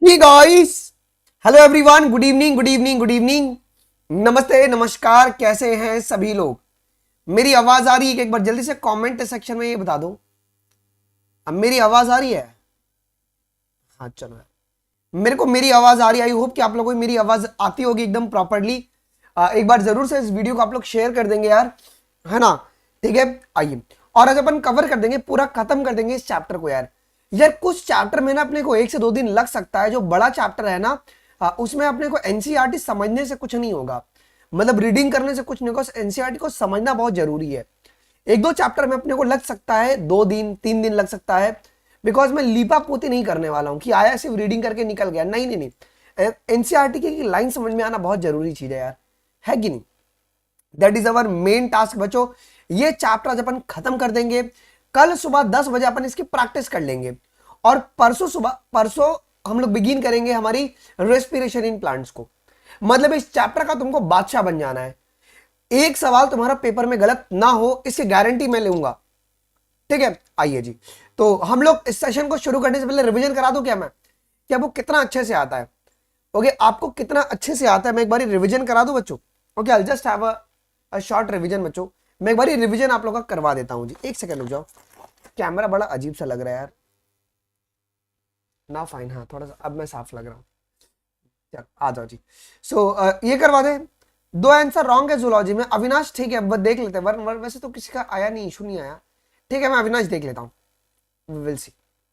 Hey guys, hello everyone, good evening good evening good evening, नमस्ते नमस्कार, कैसे हैं सभी लोग। मेरी आवाज आ रही है कि एक बार जल्दी से कमेंट सेक्शन में ये बता दो। अब मेरी आवाज आ रही है? हाँ चलो, मेरे को मेरी आवाज आ रही है। आई होप कि आप लोगों को मेरी आवाज आती होगी एकदम प्रॉपरली। एक बार जरूर से इस वीडियो को आप लोग शेयर कर देंगे यार, है ना। ठीक है, आइए और आज अपन कवर कर देंगे, पूरा खत्म कर देंगे इस चैप्टर को यार। यार कुछ चैप्टर में ना अपने को 1 से 2 दिन लग सकता है। जो बड़ा चैप्टर है ना, उसमें अपने को एनसीईआरटी समझने से कुछ नहीं होगा, मतलब रीडिंग करने से कुछ नहीं होगा। एनसीईआरटी को समझना बहुत जरूरी है। 1-2 चैप्टर में अपने को लग सकता है 2 दिन 3 दिन लग सकता है। बिकॉज मैं लीपा पोती नहीं करने वाला हूं कि आया सिर्फ रीडिंग करके निकल गया। नहीं नहीं नहीं, एनसीईआरटी की लाइन समझ में आना बहुत जरूरी चीज है यार, है कि नहीं। That is our main task बच्चों। ये चैप्टर आज अपन खत्म कर देंगे। कल सुबह 10 बजे अपन इसकी प्रैक्टिस कर लेंगे और परसों हम लोग बिगिन करेंगे हमारी रेस्पिरेशन इन प्लांट्स को। मतलब इस चैप्टर का तुमको बादशाह बन जाना है। एक सवाल तुम्हारा पेपर में गलत ना हो, इसकी गारंटी मैं लूंगा। ठीक है, आइए जी। तो हम लोग इस सेशन को शुरू करने से पहले रिवीजन करा दूं क्या मैं, कि आपको कितना अच्छे से आता है। ओके, आपको कितना अच्छे से आता है मैं एक बार रिवीजन करा दूं बच्चों। Okay, I just have a short revision बच्चों। मैं एक बार रिवीजन आप लोग का करवा देता हूं जी। एक सेकंड रुक जाओ, कैमरा बड़ा अजीब सा लग रहा है यार। ना फाइन, हाँ थोड़ा सा अब मैं साफ लग रहा हूँ। चल आ जाओ जी। ये करवा दे। 2 आंसर रॉन्ग है जूलॉजी में। अविनाश ठीक है, बस देख लेते हैं। वैसे तो किसी का आया नहीं, इशू नहीं आया। ठीक है, मैं अविनाश देख लेता हूँ, विल सी।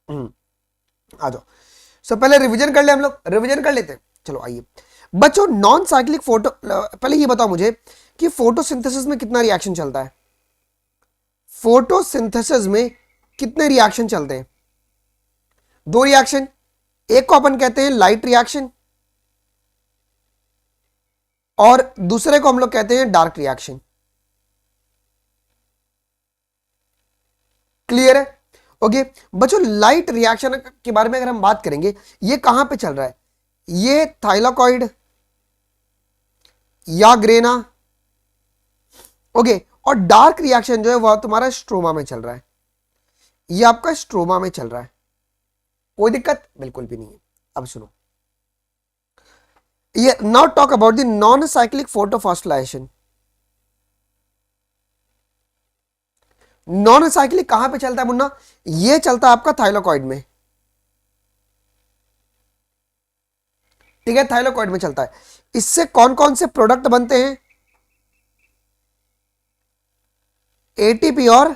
आ जाओ। पहले रिवीजन कर ले, हम लोग रिवीजन कर लेते हैं। चलो आइए बच्चों। नॉन साइक्लिक फोटो, पहले ये बताओ मुझे कि फोटोसिंथेसिस में कितना रिएक्शन चलता है। फोटोसिंथेसिस में कितने रिएक्शन चलते हैं? 2 रिएक्शन। एक को अपन कहते हैं लाइट रिएक्शन और दूसरे को हम लोग कहते हैं डार्क रिएक्शन। क्लियर है? ओके बच्चों, लाइट रिएक्शन के बारे में अगर हम बात करेंगे, ये कहां पे चल रहा है? ये थाइलाकॉइड या ग्रेना। ओके, और डार्क रिएक्शन जो है वह तुम्हारा स्ट्रोमा में चल रहा है। ये आपका स्ट्रोमा में चल रहा है। कोई दिक्कत बिल्कुल भी नहीं है। अब सुनो, ये now talk about the non cyclic photophosphorylation. Non cyclic कहां पे चलता है मुन्ना? ये चलता है आपका थाइलाकॉइड में। ठीक है, थाइलाकॉइड में चलता है। इससे कौन कौन से प्रोडक्ट बनते हैं? एटीपी और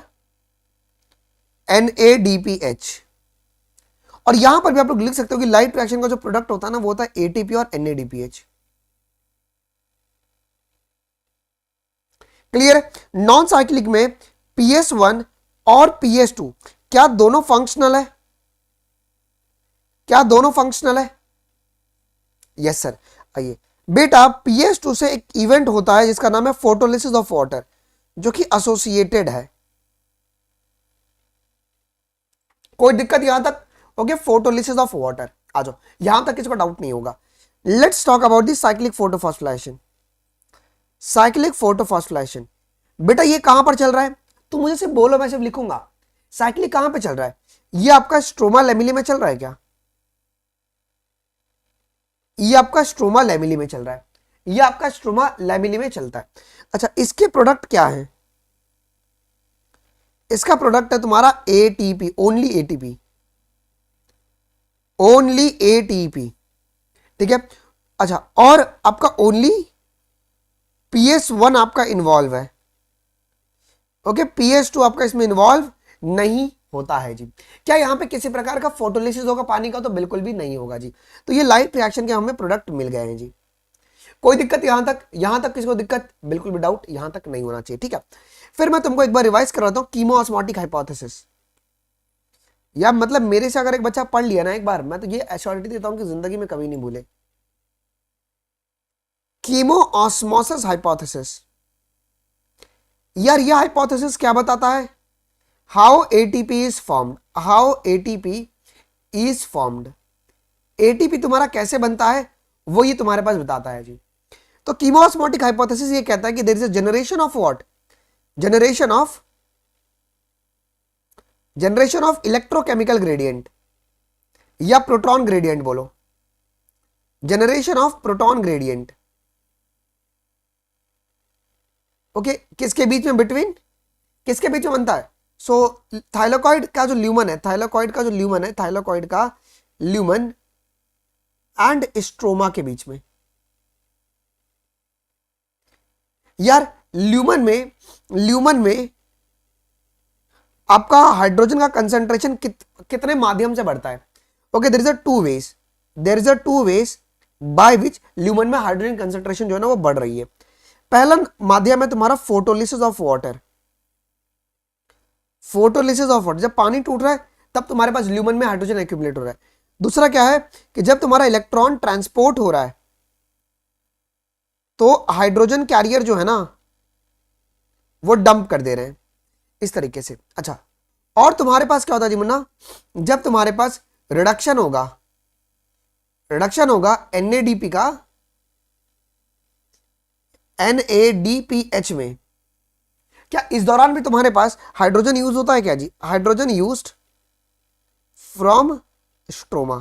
एनएडीपीएच। और यहां पर भी आप लोग लिख सकते हो कि लाइट रिएक्शन का जो प्रोडक्ट होता है ना, वो होता है एटीपी और एनएडीपीएच। क्लियर है? नॉन साइक्लिक में पीएस1 और पीएस2 क्या दोनों फंक्शनल है? क्या दोनों फंक्शनल है? Yes sir. आइए बेटा, पीएस2 से एक इवेंट होता है जिसका नाम है फोटोलिसिस ऑफ वाटर, जो कि एसोसिएटेड है। कोई दिक्कत यहां तक? Okay, photolysis of water. आ जाओ, यहां तक किसी को डाउट नहीं होगा। Let's talk about the cyclic photophosphorylation. Cyclic photophosphorylation बेटा ये कहां पर चल रहा है? तुम मुझे सिर्फ बोलो, मैं सिर्फ लिखूंगा। साइक्लिक कहां पे चल रहा है? ये आपका स्ट्रोमा लेमिली में चल रहा है क्या? ये आपका स्ट्रोमा लेमिली में चल रहा है। ये आपका स्ट्रोमा लेमिली में चलता है। अच्छा, इसके प्रोडक्ट क्या है? इसका प्रोडक्ट है तुम्हारा ATP, only ATP, only ATP. ठीक है। अच्छा, और आपका ओनली पीएस1 आपका इन्वॉल्व है। ओके, पीएस2 आपका इसमें इन्वॉल्व नहीं होता है जी। क्या यहां पे किसी प्रकार का फोटोलिसिस होगा पानी का? तो बिल्कुल भी नहीं होगा जी। तो ये लाइट रिएक्शन के हमें प्रोडक्ट मिल गए हैं जी। कोई दिक्कत यहां तक? यहां तक किसी को दिक्कत? बिल्कुल भी डाउट यहां तक नहीं होना चाहिए। ठीक है, फिर मैं तुमको एक बार रिवाइज करवाता हूं कीमोऑस्मोटिक हाइपोथेसिस। या मतलब मेरे से अगर एक बच्चा पढ़ लिया ना एक बार, मैं तो ये एश्योरिटी देता हूं कि जिंदगी में कभी नहीं भूले। कीमोऑस्मोसिस हाइपोथेसिस। यार ये हाइपोथेसिस क्या बताता है? How ATP is formed, how ATP is formed. ATP तुम्हारा कैसे बनता है वो ये तुम्हारे पास बताता है जी। तो कीमोऑस्मोटिक हाइपोथेसिस ये कहता है कि there is a generation of what? Generation of electrochemical gradient या प्रोटॉन ग्रेडियंट बोलो। Generation of proton gradient. Okay, किसके बीच में, बिटवीन किसके बीच में बनता है? सो थाइलाकॉइड का जो ल्यूमन है, थाइलाकॉइड का जो ल्यूमन है, थाइलाकॉइड का ल्यूमन एंड स्ट्रोमा के बीच में। यार ल्यूमन में आपका हाइड्रोजन का कंसंट्रेशन कितने माध्यम से बढ़ता है? Okay, there is a two ways by which lumen में हाइड्रोजन कंसंट्रेशन जो है ना वो बढ़ रही है। पहला माध्यम है तुम्हारा photolysis of water. Photolysis of water, जब पानी टूट रहा है तब तुम्हारे पास ल्यूमन में हाइड्रोजन एक्यूमुलेट हो रहा है। दूसरा क्या है कि जब तुम्हारा इलेक्ट्रॉन ट्रांसपोर्ट हो रहा है तो हाइड्रोजन कैरियर जो है ना वो डंप कर दे रहे हैं इस तरीके से। अच्छा, और तुम्हारे पास क्या होता है जी मुन्ना, जब तुम्हारे पास रिडक्शन होगा NADP का NADPH में, क्या इस दौरान भी तुम्हारे पास हाइड्रोजन यूज होता है क्या जी? Hydrogen used from stroma.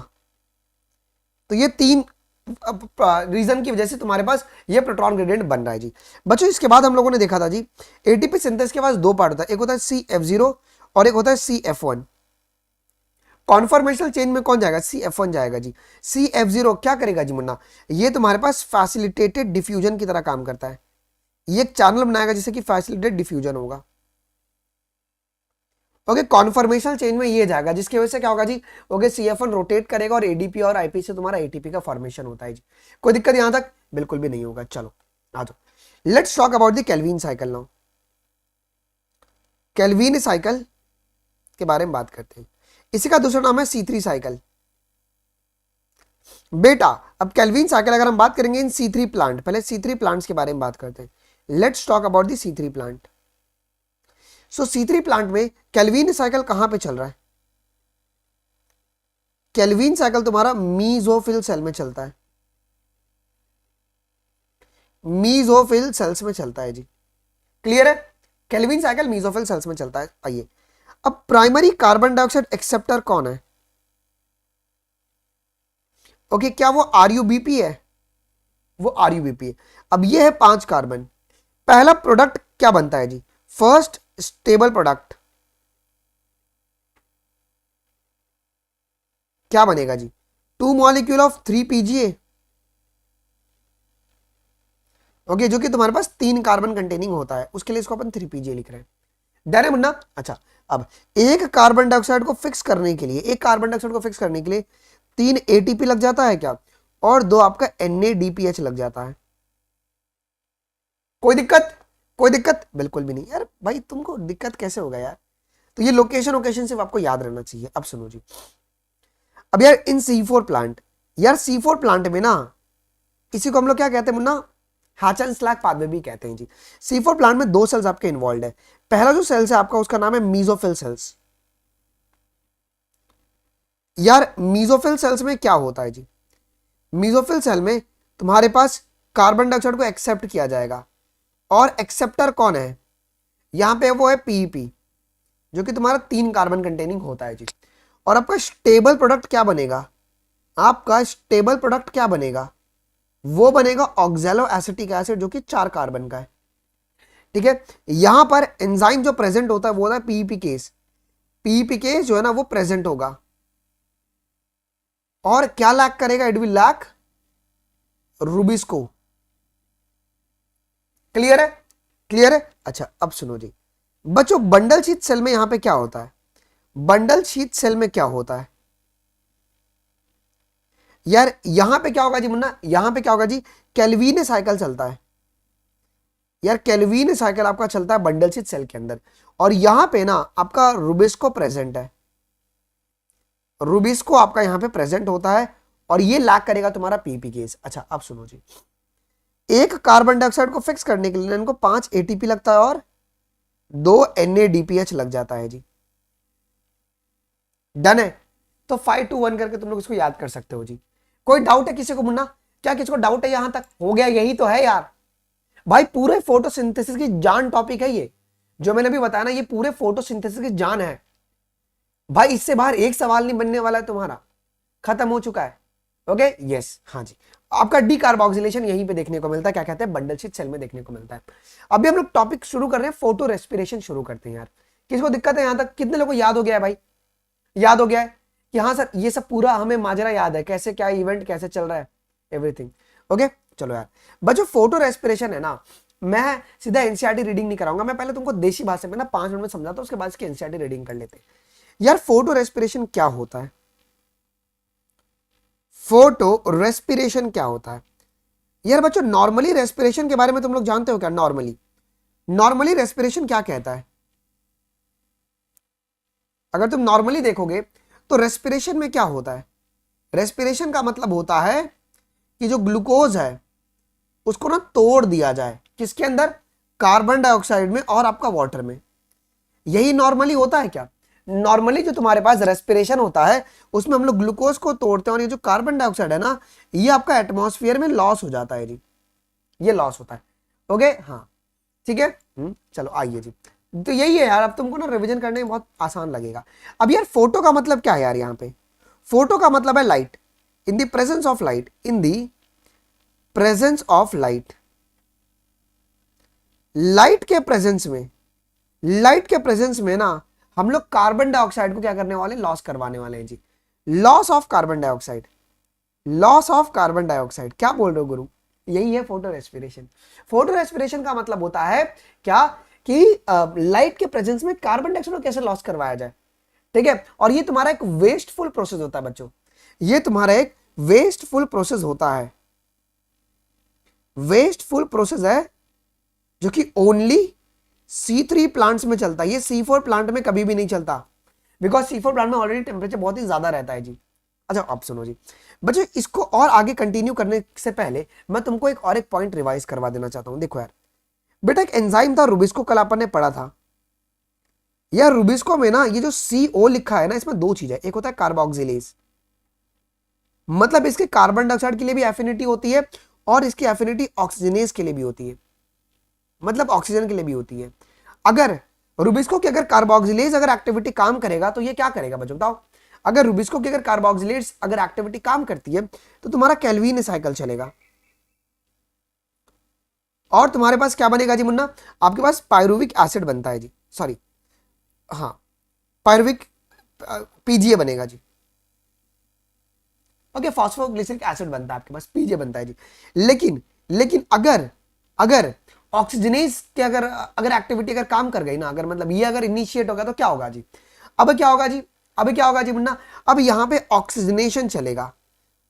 तो ये तीन रीजन की वजह से तुम्हारे पास ये प्रोटॉन ग्रेडियंट बन रहा है जी। बच्चों इसके बाद हम लोगों ने देखा था जी एटीपी सिंथेसिस के पास दो पार्ट होता है, एक होता है CF0 और एक होता है CF1। कॉन्फॉर्मेशनल चेंज में कौन जाएगा? CF1 जाएगा जी। CF0 क्या करेगा जी मुन्ना, ये तुम्हारे पास फैसिलिटेटेड डिफ्यूजन की तरह काम करता है। ये एक चैनल बनाएगा जिससे कि फैसिलिटेटेड डिफ्यूजन होगा। ओके, कॉन्फॉर्मेशनल चेंज में ये जाएगा जिसकी वजह से क्या होगा जी, ओके CF1 रोटेट करेगा और ADP और IP से तुम्हारा ATP का फॉर्मेशन होता है जी। कोई दिक्कत यहां तक? बिल्कुल भी नहीं होगा। चलो आ जाओ, let's talk about the Calvin cycle now. Calvin cycle के बारे में बात करते हैं। इसी का दूसरा नाम है C3 साइकिल। बेटा अब केल्विन साइकिल अगर हम बात करेंगे इन C3 प्लांट, पहले C3 प्लांट्स के बारे में बात करते हैं। Let's talk about the C3 plant. So C3 plant में केल्विन साइकिल कहां पे चल रहा है? केल्विन साइकिल तुम्हारा मीसोफिल सेल में चलता है, मीसोफिल सेल्स में चलता है जी। क्लियर है? केल्विन साइकिल मीसोफिल सेल्स में चलता है। आइए, अब प्राइमरी कार्बन डाइऑक्साइड एक्सेप्टर कौन है? ओके, क्या वो RUBP है? वो RUBP है। अब ये है 5 कार्बन। पहला प्रोडक्ट क्या बनता है जी? फर्स्ट स्टेबल प्रोडक्ट क्या बनेगा जी? 2 मॉलिक्यूल ऑफ 3 PGA। ओके, जो कि तुम्हारे पास 3 कार्बन कंटेनिंग होता है, उसके लिए इसको अपन 3 PGA लिख रहे हैं। डन है मुन्ना? अच्छा, अब एक कार्बन डाइऑक्साइड को फिक्स करने के लिए 3 ATP लग जाता है क्या, और 2 आपका NADPH लग जाता है। कोई दिक्कत बिल्कुल भी नहीं यार। भाई तुमको दिक्कत कैसे होगा यार? तो ये लोकेशन सिर्फ आपको याद रहना चाहिए। अब सुनो जी, अब यार इन C4 प्लांट, यार C4 प्लांट में ना इसी को हम लोग क्या कहते हैं मुन्ना, हैचन स्लैग पाथवे भी कहते हैं जी। C4 प्लांट में 2 सेल्स आपके इन्वॉल्व है। पहला जो सेल्स है आपका उसका नाम है मीसोफिल सेल्स। यार मीसोफिल सेल्स में क्या होता है जी? मीसोफिल सेल में तुम्हारे पास कार्बन डाइऑक्साइड को एक्सेप्ट किया जाएगा, और एक्सेप्टर कौन है यहां पे? वो है PEP, जो कि तुम्हारा 3 कार्बन कंटेनिंग होता है जी। और आपका स्टेबल प्रोडक्ट क्या बनेगा? वो बनेगा ऑक्सैलो एसिटिक एसिड, जो कि 4 कार्बन का है। ठीक है, यहां पर एंजाइम जो प्रेजेंट होता है वो होता है PEP केस। PEP केस जो है ना वो प्रेजेंट होगा, और क्या लैक करेगा? It will lack rubisco. Clear है? अच्छा, अब सुनो जी बच्चों, बंडल शीथ सेल में यहां पे क्या होता है? बंडल शीथ सेल में क्या होता है यार? यहां पे क्या होगा जी मुन्ना, यहां पे क्या होगा जी, केल्विन साइकिल चलता है यार। केल्विन साइकिल आपका चलता है बंडल शीथ सेल के अंदर, और यहां पे ना आपका रूबिस्को प्रेजेंट है। रूबिस्को आपका यहां पे प्रेजेंट होता है, और ये लैक करेगा तुम्हारा PEP केस। अच्छा, अब सुनो जी, एक कार्बन डाइऑक्साइड को फिक्स करने के लिए इनको 5 ATP लगता है और 2 NADPH लग जाता है जी। डन है? तो 5 to 1 करके तुम लोग इसको याद कर सकते हो जी। कोई डाउट है किसी को मुन्ना? क्या किसी को डाउट है यहां तक? हो गया, यही तो है यार। भाई पूरे फोटोसिंथेसिस की जान टॉपिक है ये, जो मैंने अभी बताया ना, ये पूरे फोटोसिंथेसिस की जान है भाई। इससे बाहर एक सवाल नहीं बनने वाला है तुम्हारा, खत्म हो चुका है। ओके यस, हाँ जी। आपका डी कार्बोक्सिलेशन यहीं पे देखने को मिलता है, क्या कहते हैं, बंडल शीट सेल में देखने को मिलता है। अभी हम लोग टॉपिक शुरू कर रहे हैं, फोटो रेस्पिरेशन शुरू करते हैं यार। किसको दिक्कत है यहां तक? कितने लोगों को याद हो गया है भाई? याद हो गया है कि हाँ सर ये सब पूरा हमें माजरा याद है, कैसे क्या इवेंट कैसे चल रहा है, एवरीथिंग ओके। चलो यार बच्चों, फोटो रेस्पिरेशन है ना, मैं सीधा एनसीईआरटी रीडिंग नहीं कराऊंगा, मैं पहले तुमको देसी भाषा में ना 5 मिनट में समझाता हूं, उसके बाद इसकी एनसीईआरटी रीडिंग कर लेते हैं। यार फोटो रेस्पिरेशन क्या होता है? फोटो रेस्पिरेशन क्या होता है यार बच्चों? नॉर्मली रेस्पिरेशन के बारे में तुम लोग जानते हो क्या? नॉर्मली, नॉर्मली रेस्पिरेशन क्या कहता है? अगर तुम नॉर्मली देखोगे तो रेस्पिरेशन में क्या होता है? रेस्पिरेशन का मतलब होता है कि जो ग्लूकोज है उसको ना तोड़ दिया जाए, किसके अंदर? कार्बन डाइऑक्साइड में और आपका वाटर में। यही नॉर्मली होता है क्या? नॉर्मली जो तुम्हारे पास रेस्पिरेशन होता है उसमें हम लोग ग्लूकोज को तोड़ते हैं और ये जो कार्बन डाइऑक्साइड है ना, ये आपका एटमॉस्फेयर में लॉस हो जाता है जी, ये लॉस होता है। ओके हाँ ठीक है। चलो आइए जी, तो यही है यार, अब तुमको ना रिवीजन करने में बहुत आसान लगेगा। अब यार फोटो का मतलब क्या है यार? यहाँ पे फोटो का मतलब है light, in the presence of light, in the presence of light. Light के प्रेजेंस में, लाइट के प्रेजेंस में ना हम लोग कार्बन डाइऑक्साइड को क्या करने वाले? लॉस करवाने वाले हैं जी, loss of carbon dioxide, loss of carbon dioxide. क्या बोल रहे हो गुरु? यही है फोटो रेस्पिरेशन। फोटो रेस्पिरेशन का मतलब होता है क्या कि लाइट के प्रेजेंस में कार्बन डाइऑक्साइड को कैसे लॉस करवाया जाए, ठीक है। और ये तुम्हारा एक वेस्टफुल प्रोसेस होता है बच्चों, ये तुम्हारा एक वेस्टफुल प्रोसेस होता है, वेस्टफुल प्रोसेस है जो कि ओनली C3 प्लांट्स में चलता है। ये C4 प्लांट में कभी भी नहीं चलता, बिकॉज C4 प्लांट में ऑलरेडी टेम्परेचर बहुत ही ज्यादा रहता है जी। अच्छा अब सुनो जी बच्चों, इसको और आगे कंटिन्यू करने से पहले मैं तुमको एक पॉइंट रिवाइज करवा देना चाहता हूं। देखो यार बेटा, एक एंजाइम था रुबिस्को, कल अपन ने पढ़ा था यार। रुबिस्को में ना ये जो CO लिखा है ना, इसमें दो चीज है, एक होता है कार्बोक्सिलेज, मतलब इसके कार्बन डाइऑक्साइड के लिए भी एफिनिटी होती है और इसकी एफिनिटी ऑक्सीजनेज के लिए भी होती है, मतलब ऑक्सीजन के लिए भी होती है। अगर रुबिस्को की अगर कार्बोक्सिलेज अगर एक्टिविटी काम करेगा तो ये क्या करेगा बच्चों बताओ? अगर रुबिस्को की अगर कार्बोक्सिलेज अगर एक्टिविटी काम करती है तो तुम्हारा कैल्विन साइकिल चलेगा और तुम्हारे पास क्या बनेगा जी मुन्ना? आपके पास पायरुविक एसिड बनता है जी, सॉरी हाँ पायरुविक PGA बनेगा जी, ओके फॉस्फोग्लिसरिक एसिड बनता है आपके पास, PGA बनता है जी। लेकिन लेकिन अगर अगर ऑक्सीजनेज के अगर एक्टिविटी अगर काम कर गई ना, अगर मतलब ये अगर इनिशिएट होगा तो क्या होगा जी? अब क्या होगा जी? अब क्या होगा जी मुन्ना? अब यहां पे ऑक्सीजनेशन चलेगा,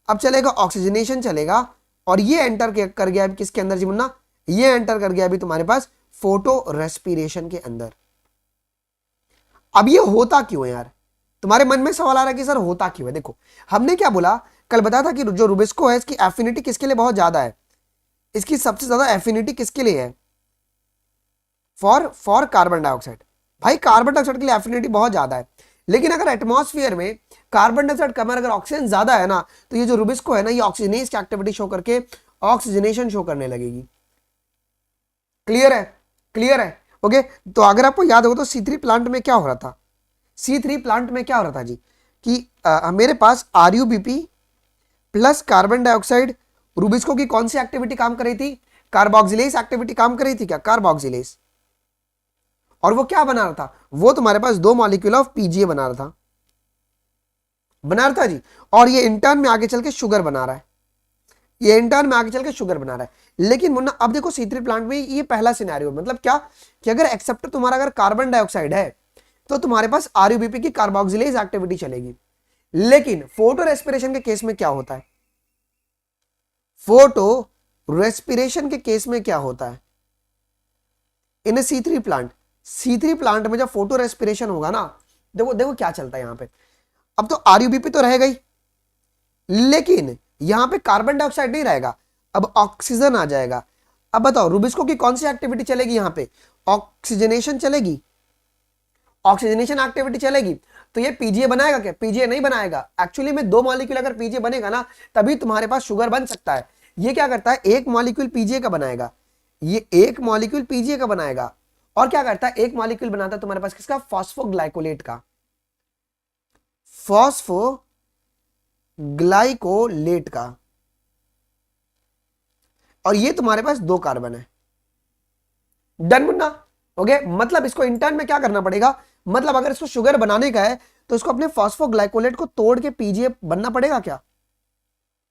अब चलेगा ऑक्सीजनेशन चलेगा और ये एंटर कर गया किसके अंदर जी मुन्ना? ये एंटर कर गया अभी तुम्हारे पास फोटो रेस्पिरेशन के अंदर। अब ये होता क्यों है यार? तुम्हारे मन में सवाल आ रहा है कि सर होता क्यों है? देखो हमने क्या बोला, कल बताया था कि जो रुबिस्को है इसकी एफिनिटी किसके लिए बहुत ज्यादा है? इसकी सबसे ज्यादा एफिनिटी किसके लिए है? For carbon dioxide. भाई कार्बन डाइऑक्साइड के लिए एफिनिटी बहुत ज्यादा है, लेकिन अगर एटमॉस्फेयर में कार्बन डाइऑक्साइड कम है, अगर ऑक्सीजन ज्यादा है ना, तो ये जो रुबिस्को है ना, ये ऑक्सीजनेज की एक्टिविटी शो करके ऑक्सीजनेशन शो करने लगेगी। क्लियर है? क्लियर है? ओके तो अगर आपको याद हो तो C3 प्लांट में क्या हो रहा था? C3 प्लांट में क्या हो रहा था जी कि मेरे पास RuBP plus carbon dioxide, Rubisco की कौन सी एक्टिविटी काम कर रही थी? कार्बोक्सिलेज एक्टिविटी काम कर रही थी क्या? कार्बोक्सिलेज। और वो क्या बना रहा था? वो तुम्हारे पास 2 मॉलिक्यूल ऑफ PGA बना रहा था, बना रहा था जी। और ये इंटर्न में आगे चल के शुगर बना रहा है, ये इंटर्न में आगे चल के शुगर बना रहा है। लेकिन मुन्ना अब देखो C3 प्लांट में ये पहला सिनेरियो, मतलब क्या कि अगर एक्सेप्टर तुम्हारा अगर कार्बन डाइऑक्साइड है तो तुम्हारे पास RuBP की कार्बोक्सिलेज एक्टिविटी चलेगी। लेकिन फोटो रेस्पिरेशन के केस में क्या होता है? फोटो रेस्पिरेशन के केस में क्या होता है? इन C3 प्लांट, C3 प्लांट में जब फोटो रेस्पिरेशन होगा ना, देखो देखो क्या चलता है यहां पे। अब तो RuBP तो रहेगा ही, लेकिन यहां पे कार्बन डाइऑक्साइड नहीं रहेगा, अब ऑक्सीजन आ जाएगा। अब बताओ रुबिस्को की कौन सी एक्टिविटी चलेगी? यहां पे ऑक्सीजनेशन चलेगी, ऑक्सीजनेशन एक्टिविटी चलेगी। तो ये PGA बनाएगा क्या? PGA नहीं बनाएगा। एक्चुअली में 2 मॉलिक्यूल अगर PGA बनेगा ना, तभी तुम्हारे पास शुगर बन सकता है। ये क्या करता है? एक मॉलिक्यूल PGA का बनाएगा, ये एक मॉलिक्यूल PGA का बनाएगा और क्या करता है? एक मॉलिक्यूल बनाता है तुम्हारे पास किसका? फॉस्फोग्लाइकोलेट का, फॉस्फोग्लाइकोलेट ग्लाइकोलेट का, और ये तुम्हारे पास 2 कार्बन है। डन मुन्ना। ओके, मतलब इसको इंटर्न में क्या करना पड़ेगा, मतलब अगर इसको शुगर बनाने का है तो इसको अपने फॉस्फोग्लाइकोलेट को तोड़ के पीजीए बनना पड़ेगा क्या,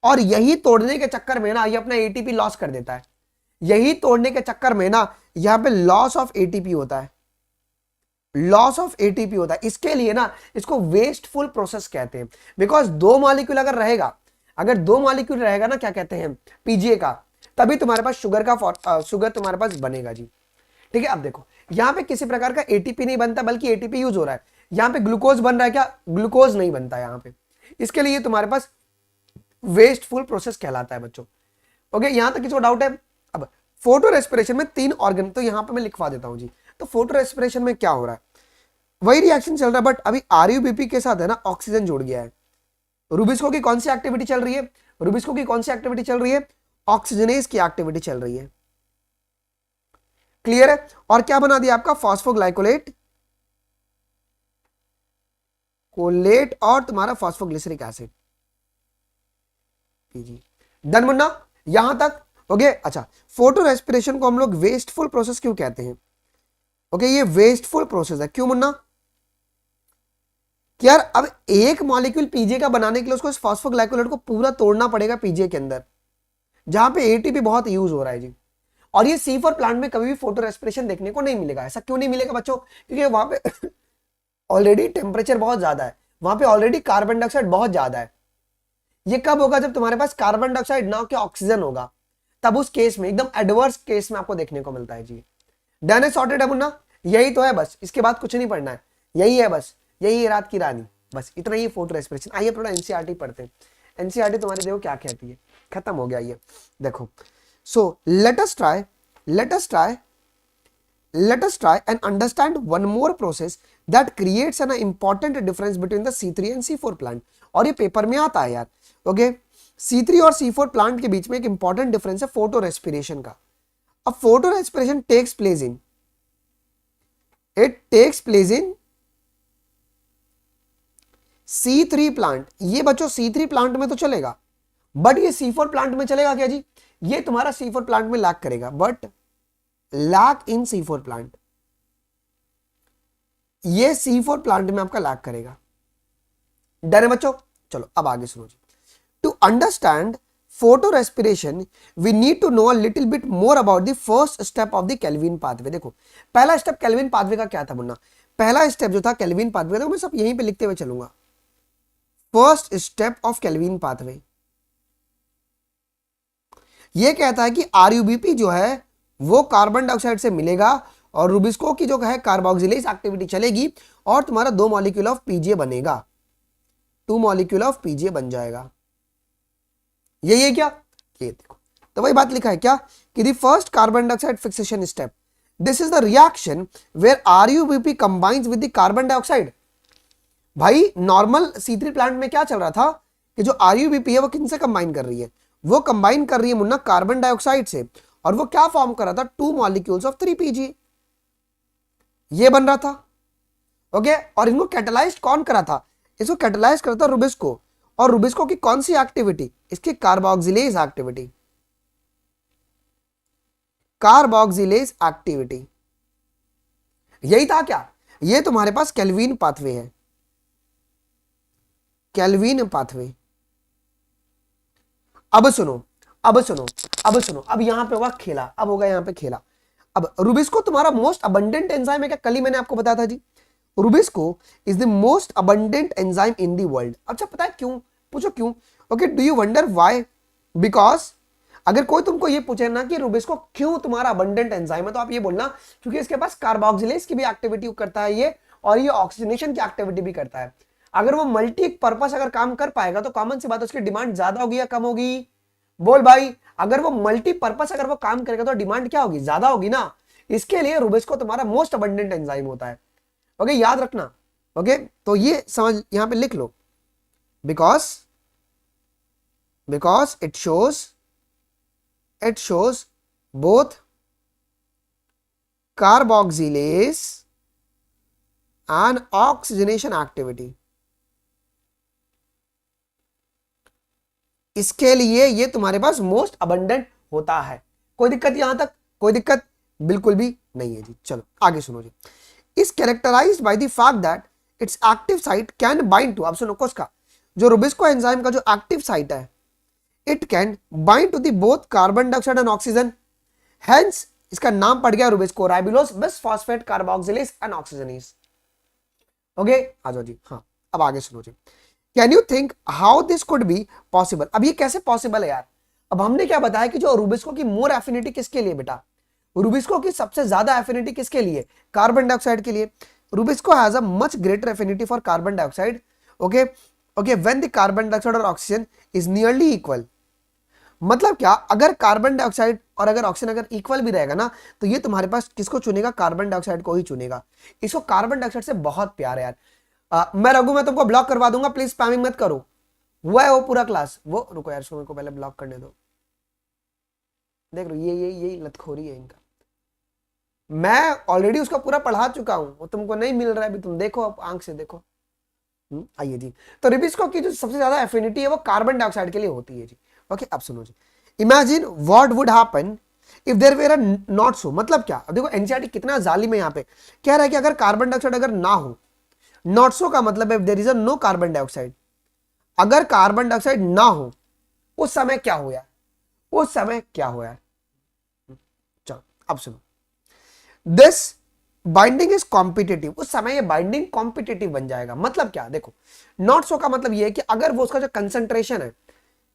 और यही तोड़ने के चक्कर में ना ये अपना एटीपी लॉस कर देता है। यही तोड़ने के चक्कर में ना यहां पे लॉस ऑफ एटीपी होता है, लॉस ऑफ एटीपी होता है। इसके लिए ना इसको वेस्टफुल प्रोसेस कहते हैं, बिकॉज 2 मॉलिक्यूल अगर रहेगा, अगर 2 मॉलिक्यूल रहेगा ना, क्या कहते हैं, पीजीए का, तभी तुम्हारे पास शुगर तुम्हारे पास बनेगा जी। ठीक है, अब देखो यहां पे किसी प्रकार का एटीपी नहीं बनता, बल्कि एटीपी यूज हो रहा है। यहां पे ग्लूकोज बन रहा है क्या, ग्लूकोज नहीं बनता यहां पे। इसके लिए तुम्हारे पास वेस्टफुल प्रोसेस कहलाता है बच्चों। ओके, यहां तक किसी डाउट है। अब फोटो रेस्पिरेशन में 3 ऑर्गन, तो यहां पे मैं लिखवा देता हूं जी। तो फोटो रेस्पिरेशन में क्या हो रहा है, वही रिएक्शन चल रहा है, बट अभी आरयूबीपी के साथ है ना ऑक्सीजन जुड़ गया है। रूबिस्को की कौन सी एक्टिविटी चल रही है, रूबिस्को की कौन सी एक्टिविटी चल रही है, ऑक्सीजनेज की एक्टिविटी चल रही है। क्लियर है। और क्या बना दिया आपका, फॉस्फोग्लाइकोलेट कोलेट और तुम्हारा फॉस्फोग्लिसरिक एसिड, डन मुन्ना यहां तक। ओके, अच्छा, फोटो रेस्पिरेशन को हम लोग वेस्टफुल प्रोसेस क्यों कहते हैं। ओके, ये वेस्टफुल प्रोसेस है, क्यों मुन्ना, कि यार अब एक मॉलिक्यूल पीजे का बनाने के लिए उसको इस फॉस्फोग्लाइकोलेट को पूरा तोड़ना पड़ेगा पीजे के अंदर, जहां पे एटीपी बहुत यूज हो रहा है जी। और ये C4 प्लांट में कभी भी फोटो रेस्पिरेशन देखने को नहीं मिलेगा। ऐसा क्यों नहीं मिलेगा बच्चों, क्योंकि वहां पे ऑलरेडी टेम्परेचर बहुत ज्यादा है, वहां पे ऑलरेडी कार्बन डाइऑक्साइड बहुत ज्यादा है। ये कब होगा, जब तुम्हारे पास कार्बन डाइऑक्साइड ना हो के ऑक्सीजन होगा, तब उस केस में, एकदम एडवर्स केस में आपको देखने को मिलता है जी। डन है, सॉर्टेड है मुन्ना, यही तो है बस, इसके बाद कुछ नहीं पढ़ना है, यही है बस, यही है रात की रानी, बस इतना ही फोटो रेस्पिरेशन। आइए थोड़ा एनसीईआरटी पढ़ते हैं। एनसीईआरटी तुम्हारी देखो क्या कहती है, खत्म हो गया ये, देखो। सो let us try and understand one more process that creates an important difference between the C3 and C4 plant। और ये पेपर में आता है यार। ओके, C3 और C4 प्लांट के बीच में एक इंपॉर्टेंट डिफरेंस है फोटो रेस्पिरेशन का। अब photorespiration takes place in C3 plant. ये बच्चों C3 प्लांट में तो चलेगा, बट ये C4 प्लांट में चलेगा क्या जी, ये तुम्हारा C4 प्लांट में लैक करेगा, but lack in C4 plant, ये C4 प्लांट में आपका लैक करेगा। डर है बच्चों, चलो अब आगे सुनो जी। To understand photo respiration we need to know a little bit more about the first step of the Calvin pathway. देखो पहला स्टेप केल्विन पाथवे का क्या था मुन्ना, पहला स्टेप जो था केल्विन पाथवे, देखो मैं सब यहीं पे लिखते हुए चलूंगा। First step of kelvin pathway ये कहता है कि आरयूबीपी जो है वो कार्बन डाइऑक्साइड से मिलेगा और रूबिस्को की जो है कार्बोक्सिलेज एक्टिविटी चलेगी और तुम्हारा 2 मॉलिक्यूल ऑफ पीजीए बनेगा, 2 मॉलिक्यूल ऑफ पीजीए बन जाएगा। यही है क्या, ये देखो, तो वही बात लिखा है क्या कि the first carbon dioxide fixation step, this is the reaction where RuBP combines with the carbon dioxide. भाई नॉर्मल C3 प्लांट में क्या चल रहा था कि जो आरयूबीपी है वो किनसे कंबाइन कर रही है, वो कंबाइन कर रही है मुन्ना कार्बन डाइऑक्साइड से, और वो क्या फॉर्म कर रहा था, 2 मॉलिक्यूल्स ऑफ 3 PG, ये बन रहा था। ओके, और इनको कैटेलाइज कौन करा था, इसको कैटेलाइज करा था रूबिस्को, और रूबिस्को की कौन सी एक्टिविटी, इसकी कार्बोक्सिलेज एक्टिविटी, कार्बोक्सिलेज एक्टिविटी। यही था क्या, ये तुम्हारे पास केल्विन पाथवे है, केल्विन पाथवे। अब सुनो, अब यहां पे होगा खेला, अब होगा यहां पे खेला। अब रूबिस्को तुम्हारा मोस्ट अबंडेंट एंजाइम है क्या, कल ही मैंने आपको बताया था जी, rubisco is the most abundant enzyme in the world. अच्छा पता है क्यों, पूछो क्यों। Okay, do you wonder why, because अगर कोई तुमको ये पूछे ना कि रूबिस्को क्यों तुम्हारा अबंडेंट एंजाइम है, तो आप ये बोलना क्योंकि इसके पास कार्बोक्सिलेज की भी एक्टिविटी करता है ये, और ये ऑक्सीजनेशन की एक्टिविटी भी करता है। अगर वो मल्टी पर्पस अगर काम कर पाएगा तो कॉमन सी बात है उसकी डिमांड ज्यादा होगी या कम होगी, बोल भाई। अगर वो मल्टीपर्पस अगर वो काम करेगा तो डिमांड क्या होगी, ज्यादा होगी ना। इसके लिए रूबिस्को तुम्हारा मोस्ट अबंडेंट एंजाइम होता है। ओके, याद रखना। ओके, तो ये समझ यहां पे लिख लो, because it shows both carboxylase and oxygenation activity। इसके लिए ये तुम्हारे पास मोस्ट अबंडेंट होता है। कोई दिक्कत यहां तक? कोई दिक्कत बिल्कुल भी नहीं है जी। चलो आगे सुनो जी। Is characterised by the fact that its active site can bind to, अब सुनो कोस्का, जो रुबिस्को एंजाइम का जो एक्टिव साइट है, it can bind to the both carbon dioxide and oxygen, hence इसका नाम पड़ गया rubisco ribulose bisphosphate carboxylase and oxygenase. Okay आ जाओ जी। हाँ अब आगे सुनो जी। Can you think how this could be possible? अब ये कैसे पॉसिबल है यार? अब हमने क्या बताया कि जो रुबिस्को की मोर एफिनिटी किसके लिए बेटा? रुबिस्को की सबसे ज्यादा एफिनिटी किसके लिए? कार्बन डाइऑक्साइड के लिए। Rubisco has a much greater affinity for carbon dioxide. Okay okay, when the carbon dioxide और ऑक्सीजन इज नियरली इक्वल। मतलब क्या, अगर कार्बन डाइऑक्साइड और अगर ऑक्सीजन अगर इक्वल भी रहेगा ना, तो ये तुम्हारे पास किसको चुनेगा? कार्बन डाइऑक्साइड को ही चुनेगा। इसको कार्बन डाइऑक्साइड से बहुत प्यार है यार। मैं रघु, मैं तुमको ब्लॉक करवा दूंगा, प्लीज स्पैमिंग मत करो। हुआ है वो पूरा क्लास, वो रुको यार, मेरे को पहले ब्लॉक करने दो। देख लो ये लतखोरी है इनका। मैं ऑलरेडी उसका पूरा पढ़ा चुका हूं, वो तुमको नहीं मिल रहा है अभी, तुम देखो अब आंख से देखो। आइए जी, तो रुबिस्को की जो सबसे ज्यादा एफिनिटी है वो कार्बन डाइऑक्साइड के लिए होती है जी। ओके अब सुनो जी। Imagine what would happen if there were not so. मतलब क्या, अब देखो एनसीईआरटी कितना जालिम है। यहाँ पे कह रहा है कि अगर कार्बन डाइऑक्साइड अगर ना हो, नॉट सो का मतलब है there is a no carbon dioxide. अगर कार्बन डाइऑक्साइड ना हो उस समय क्या हो यार? उस समय क्या हो यार? चलो अब सुनो। This binding is competitive. उस समय ये बाइंडिंग कॉम्पिटेटिव बन जाएगा। मतलब क्या, देखो नॉट सो का मतलब ये है कि अगर वो उसका जो कंसंट्रेशन है,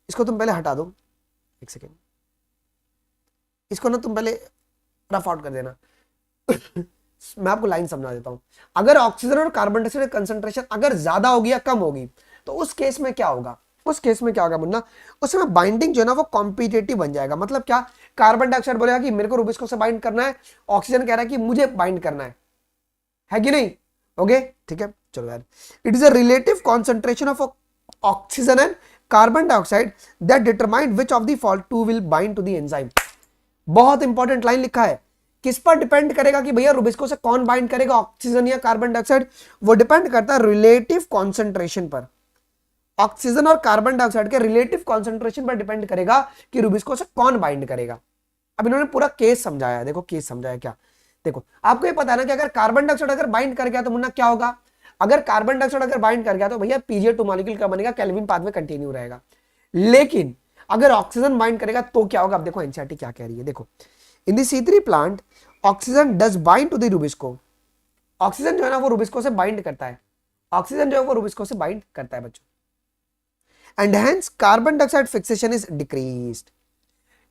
इसको तुम पहले हटा दो, एक सेकेंड, इसको ना तुम पहले रफ आउट कर देना। मैं आपको लाइन समझा देता हूं। अगर ऑक्सीजन और कार्बन डाइऑक्साइड कंसंट्रेशन अगर ज्यादा होगी या कम होगी, तो उस केस में क्या होगा? उस केस में क्या होगा मुन्ना? उस समय बाइंडिंग जो है ना वो कॉम्पिटेटिव बन जाएगा। मतलब क्या, कार्बन डाइऑक्साइड बोलेगा कि मेरे को रुबिस्को से बाइंड करना है, ऑक्सीजन कह रहा है कि मुझे बाइंड करना है कि नहीं? ओके ठीक है चलो यार। It is a relative concentration of oxygen and carbon dioxide that determine which of the following two will bind to the enzyme. बहुत इंपॉर्टेंट लाइन लिखा है। किस पर डिपेंड करेगा कि भैया रुबिस्को से कौन बाइंड करेगा, ऑक्सीजन या कार्बन डाइऑक्साइड? वो डिपेंड करता है रिलेटिव कॉन्सेंट्रेशन पर। ऑक्सीजन और कार्बन डाइऑक्साइड के रिलेटिव कॉन्सेंट्रेशन पर डिपेंड करेगा कि रुबिस्को से कौन बाइंड करेगा। अब इन्होंने पूरा केस समझाया है। देखो केस समझाया क्या, देखो आपको ये पता है ना कि अगर कार्बन डाइऑक्साइड अगर बाइंड कर गया तो मुन्ना क्या होगा? अगर कार्बन डाइऑक्साइड अगर बाइंड कर गया तो भैया पीजीए2 मॉलिक्यूल का बनेगा, केल्विन पाथ में कंटिन्यू रहेगा। लेकिन अगर ऑक्सीजन बाइंड करेगा तो क्या होगा? अब देखो एनसीईआरटी क्या कह रही है। देखो in the C3 plant oxygen does bind to the rubisco. Oxygen जो है ना वो रुबिस्को से बाइंड करता है। ऑक्सीजन जो है वो रुबिस्को से बाइंड करता है बच्चों। And hence carbon dioxide fixation is decreased.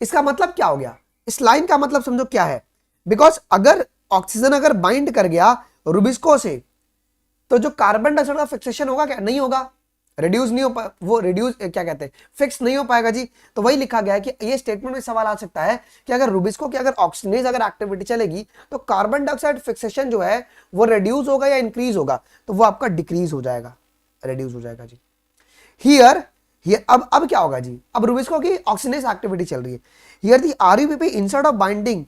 इसका मतलब क्या हो गया? इस लाइन का मतलब समझो क्या है। बिकॉज अगर ऑक्सीजन अगर बाइंड कर गया रुबिस्को से, तो जो कार्बन डाइऑक्साइड का फिक्सेशन होगा क्या? नहीं होगा, रिड्यूस नहीं हो पा, वो रिड्यूस क्या कहते हैं, फिक्स नहीं हो पाएगा जी। तो वही लिखा गया है कि ये स्टेटमेंट में सवाल आ सकता है कि अगर रुबिस्को की अगर ऑक्सीजनेज अगर एक्टिविटी चलेगी तो कार्बन डाइऑक्साइड फिक्सेशन जो है वो रिड्यूस होगा या इंक्रीज होगा? तो वो आपका डिक्रीज हो जाएगा, रिड्यूस हो जाएगा जी। हियर अब क्या होगा जी? अब रुबिस्को की ऑक्सीजनेज एक्टिविटी चल रही है। Here the RUBP instead of binding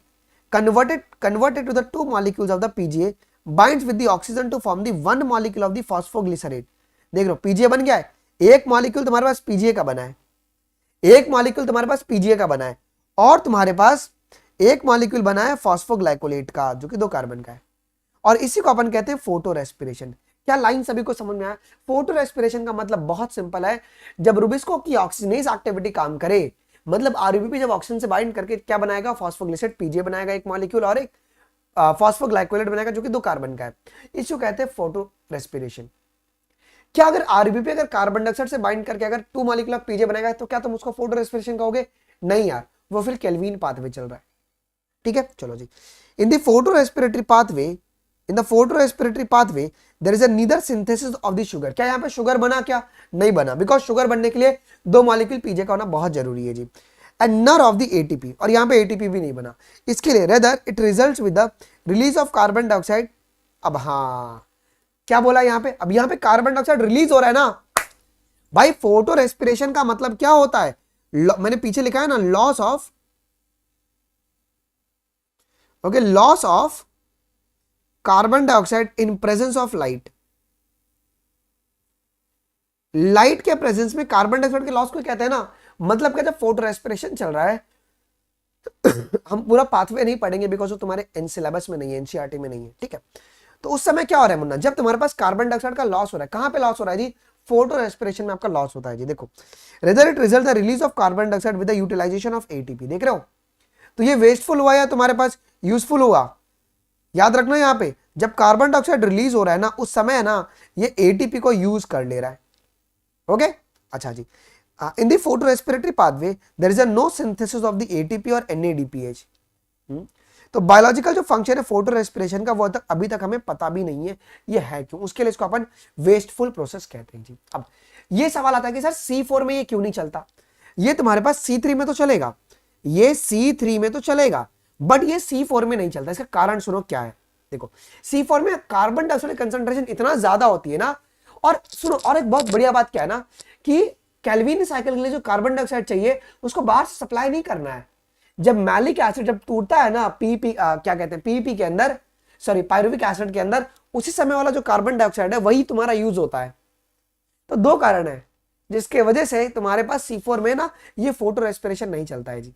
converted to the two molecules of the PGA binds with the oxygen to form the one molecule of the phosphoglycerate। देख लो PGA बन गया है, एक मॉलिक्यूल तुम्हारे पास PGA का बना है, एक मॉलिक्यूल तुम्हारे पास PGA का बना है, और तुम्हारे पास एक मॉलिक्यूल बना है फॉस्फोग्लाइकोलेट का जो कि 2 कार्बन का है। और इसी को अपन कहते हैं फोटो रेस्पिरेशन। क्या लाइन सभी को समझ में आया? फोटो रेस्पिरेशन का मतलब बहुत सिंपल है, जब रुबिस्को की ऑक्सीजनेज एक्टिविटी काम करे, मतलब RUBP जब ऑक्सीजन से बाइंड करके क्या बनाएगा? फॉस्फोग्लिसरेट PGA बनाएगा एक मॉलिक्यूल, और एक फॉस्फोग्लाइकोलेट बनाएगा जो कि 2 कार्बन का है। इसको कहते हैं फोटो रेस्पिरेशन। क्या अगर RUBP अगर कार्बन डाइऑक्साइड से बाइंड करके अगर 2 मॉलिक्यूल ऑफ PGA बनाएगा तो क्या तुम उसको फोटो रेस्पिरेशन कहोगे? नहीं यार, वो फिर केल्विन पाथवे चल रहा है। ठीक है चलो जी। In the photo respiratory pathway there is a neither synthesis of the sugar. क्या यहाँ पे शुगर बना? क्या नहीं बना, बिकॉज शुगर बनने के लिए 2 मॉलिक्यूल PGA का होना बहुत जरूरी है जी। एंड नर ऑफ द ATP, और यहाँ पे ATP भी नहीं बना। इसके लिए rather it results with the release of carbon dioxide. अब हाँ क्या बोला यहाँ पे? अब यहाँ पे कार्बन डाइऑक्साइड रिलीज हो रहा है ना भाई। फोटो रेस्पिरेशन का मतलब क्या होता है? मैंने पीछे लिखा है ना, loss of, okay, loss of carbon dioxide in presence of light. Light के प्रेजेंस में कार्बन डाइऑक्साइड के लॉस को कहते हैं ना, मतलब क्या, जब फोटो रेस्पिरेशन चल रहा है हम पूरा पाथवे नहीं पढ़ेंगे बिकॉज वो तुम्हारे इन सिलेबस में नहीं है, एनसीईआरटी में नहीं है, ठीक है। तो उस समय क्या हो रहा है मुन्ना, जब तुम्हारे पास कार्बन डाइऑक्साइड का लॉस हो रहा है, कहां पे लॉस हो रहा है जी, फोटो रेस्पिरेशन में आपका लॉस होता है जी। देखो, rather it result the release of carbon dioxide with the utilisation of ATP, देख रहे हो। तो ये वेस्टफुल हुआ या तुम्हारे पास यूजफुल हुआ, याद रखना यहाँ पे, जब कार्बन डाइऑक्साइड रिलीज हो रहा है ना उस समय है ना ये एटीपी को यूज कर ले रहा है। ओके, अच्छा जी। In the photo respiratory pathway there is a no synthesis of the ATP और एनएडीपीएच। तो बायोलॉजिकल जो फंक्शन है फोटो रेस्पिरेशन का वो तक अभी तक हमें पता भी नहीं है ये है क्यों, उसके लिए इसको अपन वेस्टफुल प्रोसेस कहते हैं जी। अब ये सवाल आता है कि सर C4 में ये क्यों नहीं चलता, ये तुम्हारे पास C3 में तो चलेगा, ये C3 में तो चलेगा, बट ये C4 में नहीं चलता। इसका कारण सुनो क्या है। देखो, C4 में कार्बन डाइऑक्साइड कंसंट्रेशन इतना ज्यादा होती है ना, और सुनो और एक बहुत बढ़िया बात क्या है ना कि केल्विन साइकिल के लिए जो कार्बन डाइऑक्साइड चाहिए उसको बाहर से सप्लाई नहीं करना है। जब मैलिक एसिड जब टूटता है ना क्या कहते हैं पीपी के अंदर, सॉरी पायरुविक एसिड के अंदर, उसी समय वाला जो कार्बन डाइऑक्साइड है वही तुम्हारा यूज होता है। तो दो कारण है जिसके वजह से तुम्हारे पास C4 में ना ये फोटो रेस्पिरेशन नहीं चलता है जी।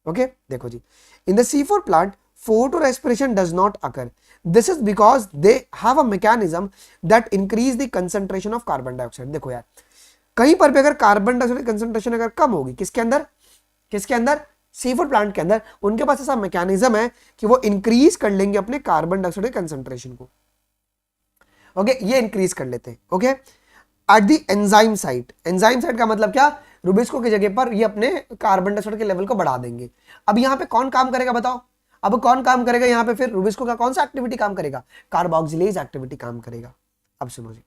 ओके, देखो जी, in the C4 plant photo respiration does not occur, this is because they have a mechanism that increase the concentration of carbon dioxide. देखो यार, कहीं पर भी अगर कार्बन डाइऑक्साइड कंसंट्रेशन अगर कम होगी, किसके अंदर, किसके अंदर, C4 प्लांट के अंदर, उनके पास ऐसा मैकेनिज्म है कि वो इंक्रीज कर लेंगे अपने कार्बन डाइऑक्साइड के कंसंट्रेशन को। ओके, ये इंक्रीज कर लेते हैं। Okay, at the enzyme site, enzyme site का मतलब क्या, रुबिस्को की जगह पर ये अपने कार्बन डाइऑक्साइड के लेवल को बढ़ा देंगे। अब यहाँ पे कौन काम करेगा बताओ, अब कौन काम करेगा यहाँ पे, फिर रुबिस्को का कौन सा एक्टिविटी काम करेगा, कार्बोक्सिलेज एक्टिविटी काम करेगा। अब सुनो जी,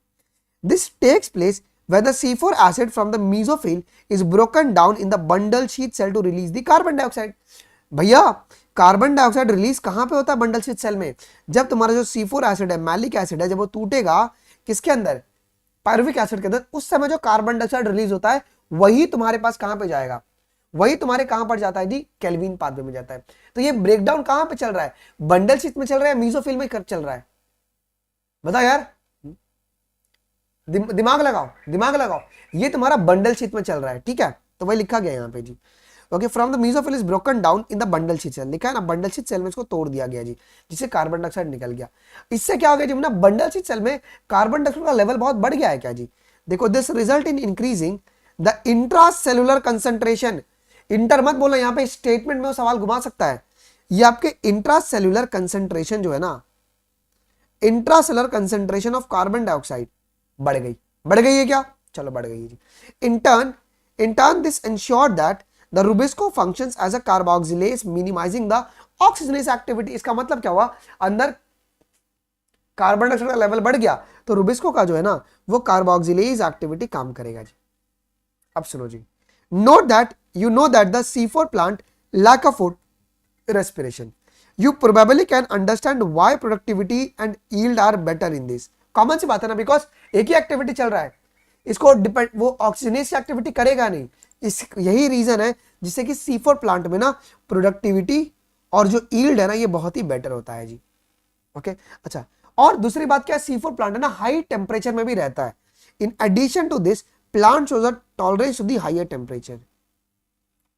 this takes place where the C4 acid from the mesophyll is broken down in the bundle sheath cell to release the carbon dioxide। भैया कार्बन डाइऑक्साइड रिलीज कहां पे होता है, बंडल शीथ सेल में। जब तुम्हारा जो C4 एसिड है, मैलिक एसिड है, जब वो टूटेगा किसके अंदर, पायरुविक एसिड के अंदर, उस समय जो कार्बन डाइऑक्साइड रिलीज होता है वही तुम्हारे पास कहां पे जाएगा, वही तुम्हारे कहां पर जाता है जी, केल्विन पाथवे में जाता है। तो ये ब्रेकडाउन कहां पे चल रहा है, बंडल शीथ में चल रहा है, मेसोफिल में चल रहा है, बताओ यार, दिमाग लगाओ, दिमाग लगाओ, ये तुम्हारा बंडल शीथ में चल रहा है, ठीक है। तो वही लिखा गया यहाँ पे जी। Okay, from the mesophyll is broken down in the bundle sheath cell, लिखा है ना, बंडल शीथ सेल में इसको तोड़ दिया गया जी, जिससे कार्बन डाइऑक्साइड निकल गया। इससे क्या हो गया जी ना, बंडल शीथ सेल में कार्बन डाइऑक्साइड का लेवल बहुत बढ़ गया है क्या जी। देखो, this result in increasing the intracellular concentration, inter मत बोलना, यहाँ पे स्टेटमेंट में वो सवाल घुमा सकता है। ये आपके इंट्रासेलुलर कंसंट्रेशन जो है ना, intracellular concentration of carbon dioxide बढ़ गई, बढ़ गई है क्या, चलो बढ़ गई है जी। in turn this ensured that the Rubisco functions as a carboxylase minimizing the oxygenase activity। इसका मतलब क्या हुआ, अंदर कार्बन डाइऑक्साइड का लेवल बढ़ गया तो रुबिस्को का जो है ना वो कार्बोक्सिलेज एक्टिविटी काम करेगा जी। अब सुनो जी, note that you know that the C4 plant lack of food respiration, you probably can understand why productivity and yield are better in this। Common सी बात है ना, बिकॉज एक ही एक्टिविटी चल रहा है, इसको डिपेंड वो ऑक्सीजनेस एक्टिविटी करेगा नहीं, इस यही रीजन है जिससे कि C4 प्लांट में ना प्रोडक्टिविटी और जो यील्ड है ना ये बहुत ही बेटर होता है जी। ओके, अच्छा, और दूसरी बात क्या है, C4 प्लांट है ना हाई टेम्परेचर में भी रहता है। In addition to this plant shows a tolerance to the higher temperature.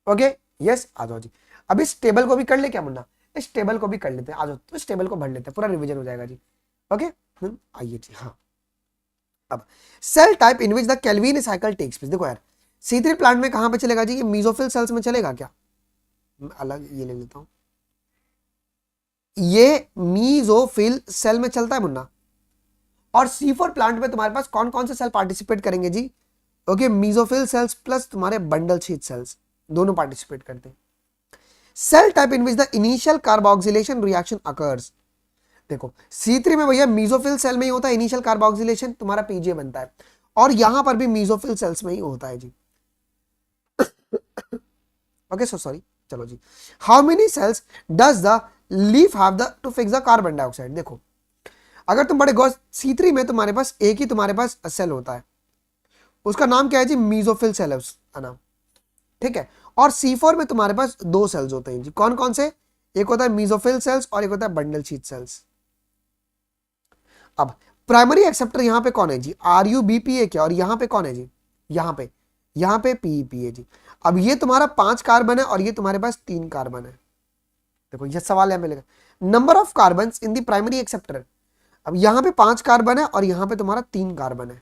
Okay, yes, आ जाओ जी। अब इस टेबल को भी कर ले क्या मुन्ना, इस टेबल को भी कर लेते हैं, आ जाओ, तो इस टेबल को भर लेते हैं, पूरा रिवीजन हो जाएगा जी। ओके, आइए जी। हाँ, अब cell type in which the Calvin cycle takes place, देखो यार C3 प्लांट में कहां पे चलेगा जी, ये मेसोफिल सेल्स में चलेगा क्या, अलग ये ले लेता हूं, ये मेसोफिल सेल में चलता है मुन्ना। और C4 प्लांट में तुम्हारे पास कौन कौन से सेल पार्टिसिपेट करेंगे जी, ओके, मेसोफिल सेल्स प्लस तुम्हारे बंडल शीथ सेल्स दोनों पार्टिसिपेट करते हैं। Cell type in which the initial carboxylation reaction occurs, देखो C3 में भैया मेसोफिल सेल में ही होता है इनिशियल कार्बोक्सिलेशन, तुम्हारा PGA बनता है, और यहां पर भी मेसोफिल सेल्स में ही होता है जी। ओके, सो सॉरी, चलो जी। How many cells does the leaf have the to fix the carbon dioxide, देखो अगर तुम बड़े गौर, C3 में तुम्हारे पास एक ही तुम्हारे पास सेल होता है, उसका नाम क्या है जी, मेसोफिल सेल है उसका नाम, ठीक है। और C4 में तुम्हारे पास दो सेल्स होते हैं जी, कौन कौन से, एक होता है मेसोफिल सेल्स और एक होता है बंडल शीथ सेल्स। अब प्राइमरी एक्सेप्टर यहां पे कौन है जी, RUBPA क्या, और यहां पे कौन है जी, यहां पे यहाँ पे पीईपी है जी। अब ये तुम्हारा 5 कार्बन है और ये तुम्हारे पास 3 कार्बन है। देखो ये सवाल यहाँ पे लिखा, number of carbon in the primary acceptor. अब यहाँ पे 5 कार्बन है और यहाँ पे तुम्हारा 3 कार्बन है।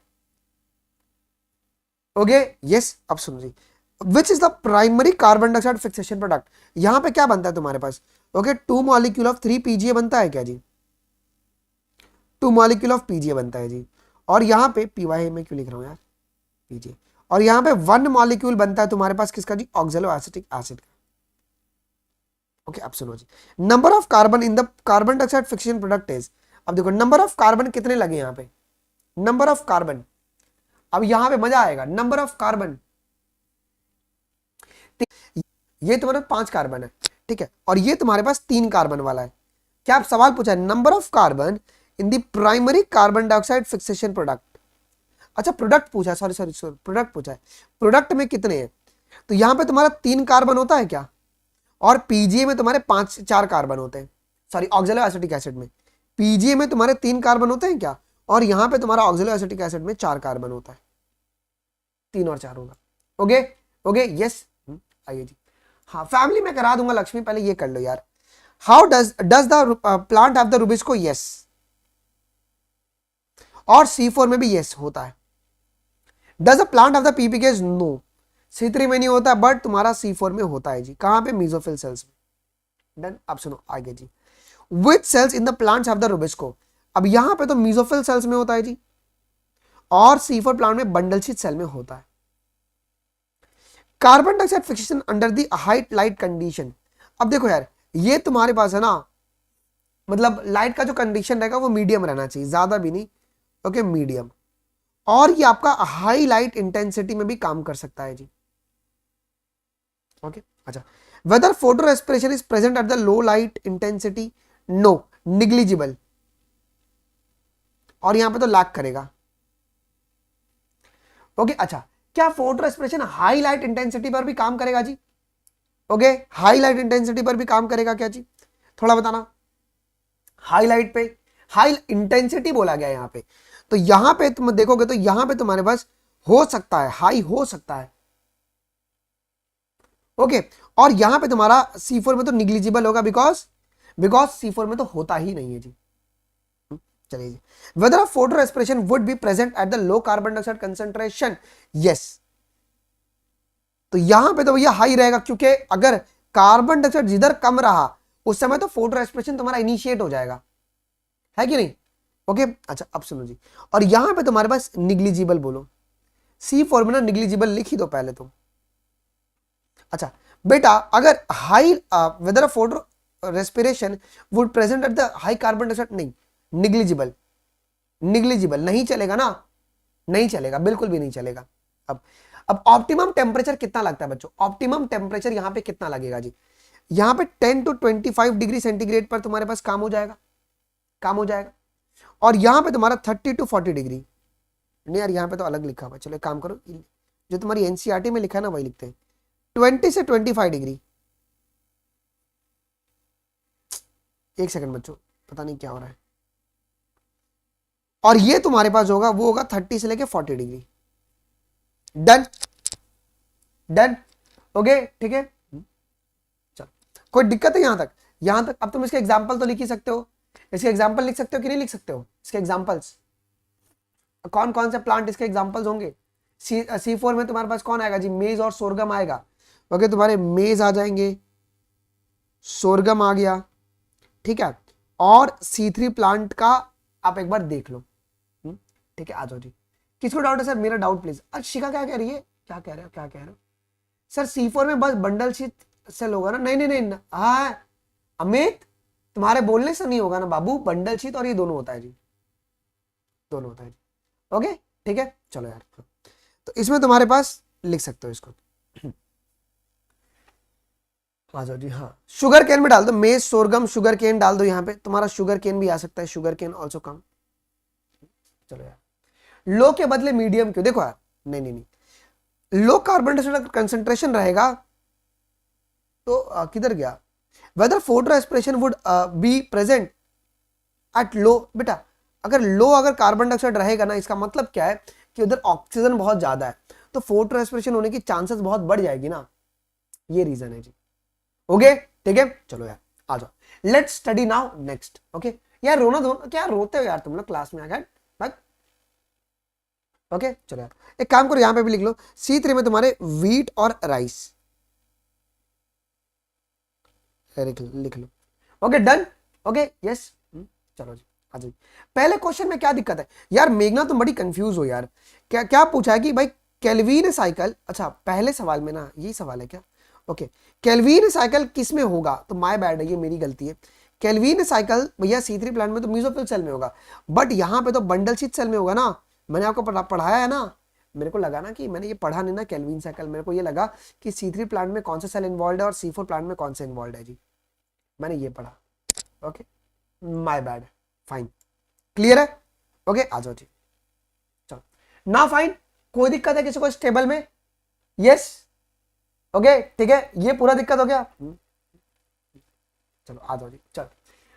ओके यस, अब सुनो जी, which is the primary carbon dioxide fixation product. यहाँ पे क्या बनता है तुम्हारे पास, ओके 2 मॉलिक्यूल ऑफ 3 पीजीए बनता है क्या जी, 2 मॉलिक्यूल ऑफ पीजीए बनता है जी। और यहाँ पे पीवाई में क्यों लिख रहा हूँ यार, पीजीए। और यहाँ पे 1 मॉलिक्यूल बनता है तुम्हारे पास किसका जी, ऑक्सैलो एसिटिक एसिड का। ओके अब सुनो जी, number of carbon in the carbon dioxide fixation product is. अब देखो नंबर ऑफ कार्बन कितने लगे यहाँ पे, नंबर ऑफ कार्बन। अब यहां पे मजा आएगा, नंबर ऑफ कार्बन, ये तुम्हारे 5 कार्बन है, ठीक है, और ये तुम्हारे पास 3 कार्बन वाला है। क्या आप सवाल पूछा है, number of carbon in the primary carbon dioxide fixation product. अच्छा प्रोडक्ट पूछा है, सॉरी सॉरी सॉरी, प्रोडक्ट पूछा है, प्रोडक्ट में कितने हैं। तो यहां पे तुम्हारा 3 कार्बन होता है क्या, और पीजीए में तुम्हारे 4 कार्बन होते हैं, सॉरी ऑक्सैलो एसिटिक एसिड में पीजीए में तुम्हारे 3 कार्बन होते हैं क्या, और यहां पे तुम्हारा ऑक्सैलो एसिटिक एसिड में 4 कार्बन होता है, 3 और 4 होगा। ओके ओके यस, आइए जी, हाँ फैमिली में करा दूंगा लक्ष्मी, पहले ये कर लो यार। How does the plant have the rubisco, yes, और C4 में भी यस होता है। Does the plant have the PEPCase, no, C3 में नहीं होता बट तुम्हारा C4 में होता है जी, कहां पे, मेसोफिल सेल्स में। डन, अब सुनो आगे जी, which cells in the plants have the rubisco. अब यहां पे तो मेसोफिल सेल्स में होता है जी, और C4 प्लांट में बंडल शीट सेल में होता है। Carbon dioxide fixation under the high light condition. अब देखो यार ये तुम्हारे पास है ना, मतलब लाइट का जो कंडीशन रहेगा वो मीडियम रहना चाहिए, ज्यादा भी नहीं, ओके मीडियम, और ये आपका हाई लाइट इंटेंसिटी में भी काम कर सकता है जी। ओके अच्छा, whether photo respiration is present at the low light intensity, no, negligible, और यहां पे तो लैक करेगा। ओके अच्छा, क्या photorespiration high light intensity पर भी काम करेगा जी, ओके हाई लाइट इंटेंसिटी पर भी काम करेगा क्या जी, थोड़ा बताना। हाई लाइट पे, हाई इंटेंसिटी बोला गया यहां पे, तो यहां पे तुम देखोगे तो यहां पे तुम्हारे पास हो सकता है, हाई हो सकता है, ओके, और यहां पे तुम्हारा C4 में तो निग्लिजिबल होगा, बिकॉज C4 में तो होता ही नहीं है जी। चलिए जी, whether photo respiration would be present at the low carbon dioxide concentration, yes, तो यहां पे तो भैया हाई रहेगा, क्योंकि अगर कार्बन डाइऑक्साइड जिधर कम रहा उस समय तो फोटो रेस्पिरेशन तुम्हारा इनिशिएट हो जाएगा, है कि नहीं। ओके अच्छा अब सुनो जी, और यहां पे तुम्हारे पास निग्लिजिबल बोलो, C4 में ना निग्लिजिबल लिख ही दो पहले तुम। अच्छा बेटा, अगर high weather photo respiration would present at the high carbon dioxide, नहीं, निग्लिजिबल, निग्लिजिबल नहीं चलेगा ना, नहीं चलेगा, बिल्कुल भी नहीं चलेगा। अब ऑप्टिमम टेम्परेचर कितना लगता है बच्चों, ऑप्टिमम टेम्परेचर यहां पे कितना लगेगा जी, यहां पे 10 to 25 डिग्री सेंटीग्रेड पर तुम्हारे पास काम हो जाएगा, काम हो जाएगा, और यहां पे तुम्हारा 30 to 40 डिग्री, नहीं यार यहां पे तो अलग लिखा हुआ है, चलो एक काम करो, जो तुम्हारी एनसीईआरटी में लिखा है ना वही लिखते हैं, 20 से 25 डिग्री। एक सेकंड बच्चों, पता नहीं क्या हो रहा है, और ये तुम्हारे पास होगा, वो होगा 30 से लेके 40 डिग्री। डन, डन, ओके ठीक है, चलो कोई दिक्कत है यहां तक, यहां तक। अब तुम इसके एग्जांपल तो लिख ही सकते हो, इसके एग्जांपल लिख सकते हो कि नहीं लिख सकते हो, इसके एग्जांपल्स कौन कौन से प्लांट इसके एग्जांपल्स होंगे। C4 में तुम्हारे पास कौन आएगा जी, मेज और सोरगम आएगा, ओके तुम्हारे मेज आ जाएंगे, सोरगम आ गया, ठीक है, और C3 प्लांट का आप एक बार देख लो, ठीक है आ जाओ जी। किसको डाउट है सर, मेरा डाउट प्लीज। शिखा क्या कह रही है, क्या कह रहे हो, क्या कह रहे हो सर, C4 में बस बंडल शीट सेल होगा ना, नहीं नहीं नहीं, हाँ अमित तुम्हारे बोलने से नहीं होगा ना बाबू, बंडल शीट और ये दोनों होता है जी, दोनों होता है जी, ओके ठीक है चलो यार। तो इसमें तुम्हारे पास लिख सकते हो इसको, आ जाओ जी। हाँ शुगर केन में डाल दो, मेज सोरगम शुगर केन डाल दो, यहाँ पे तुम्हारा शुगर केन भी आ सकता है, शुगर केन ऑल्सो कम। चलो यार, लो के बदले मीडियम क्यों, देखो यार नहीं नहीं नहीं, लो कार्बन डाइऑक्साइड कंसेंट्रेशन रहेगा तो किधर गया, weather photo respiration would be present at low. बेटा अगर लो, अगर कार्बन डाइऑक्साइड रहेगा ना, इसका मतलब क्या है कि उधर ऑक्सीजन बहुत ज्यादा है, तो फोटो रेस्पिरेशन होने की चांसेस बहुत बढ़ जाएगी ना, ये रीजन है जी। ओके ठीक है, चलो यार आ जाओ, let's study now next. Okay यार रोना दो, क्या रोते हो यार तुम लोग क्लास में आकर। ओके चलो यार, एक काम करो, यहां पे भी लिख लो C3 में तुम्हारे वीट और राइस, लिख लो। ओके डन, ओके यस, चलो जी आ जाइए। पहले क्वेश्चन में क्या दिक्कत है यार, मेघना तुम बड़ी कंफ्यूज हो यार, क्या क्या पूछा है कि भाई केल्विन साइकिल, अच्छा पहले सवाल में ना यही सवाल है क्या, ओके केल्विन साइकिल किस में होगा, तो माय बैड है, ये मेरी गलती है। केल्विन साइकिल भैया C3 प्लांट में तो मेसोफिल सेल में होगा, बट यहाँ पे तो बंडल शीथ सेल में होगा ना, मैंने आपको पढ़ाया है ना, मेरे को लगा ना कि मैंने ये पढ़ा नहीं ना केल्विन साइकिल, मेरे को ये लगा कि C3 प्लांट में कौन सा सेल इन्वॉल्व है और C4 प्लांट में कौन सा इन्वॉल्व है जी, मैंने ये पढ़ा। Okay my bad, fine, clear है। ओके आ जाओ जी, चलो ना फाइन, कोई दिक्कत है किसी को इस टेबल में, यस ओके ठीक है, ये पूरा दिक्कत हो गया, चलो आ जाओ जी, चलो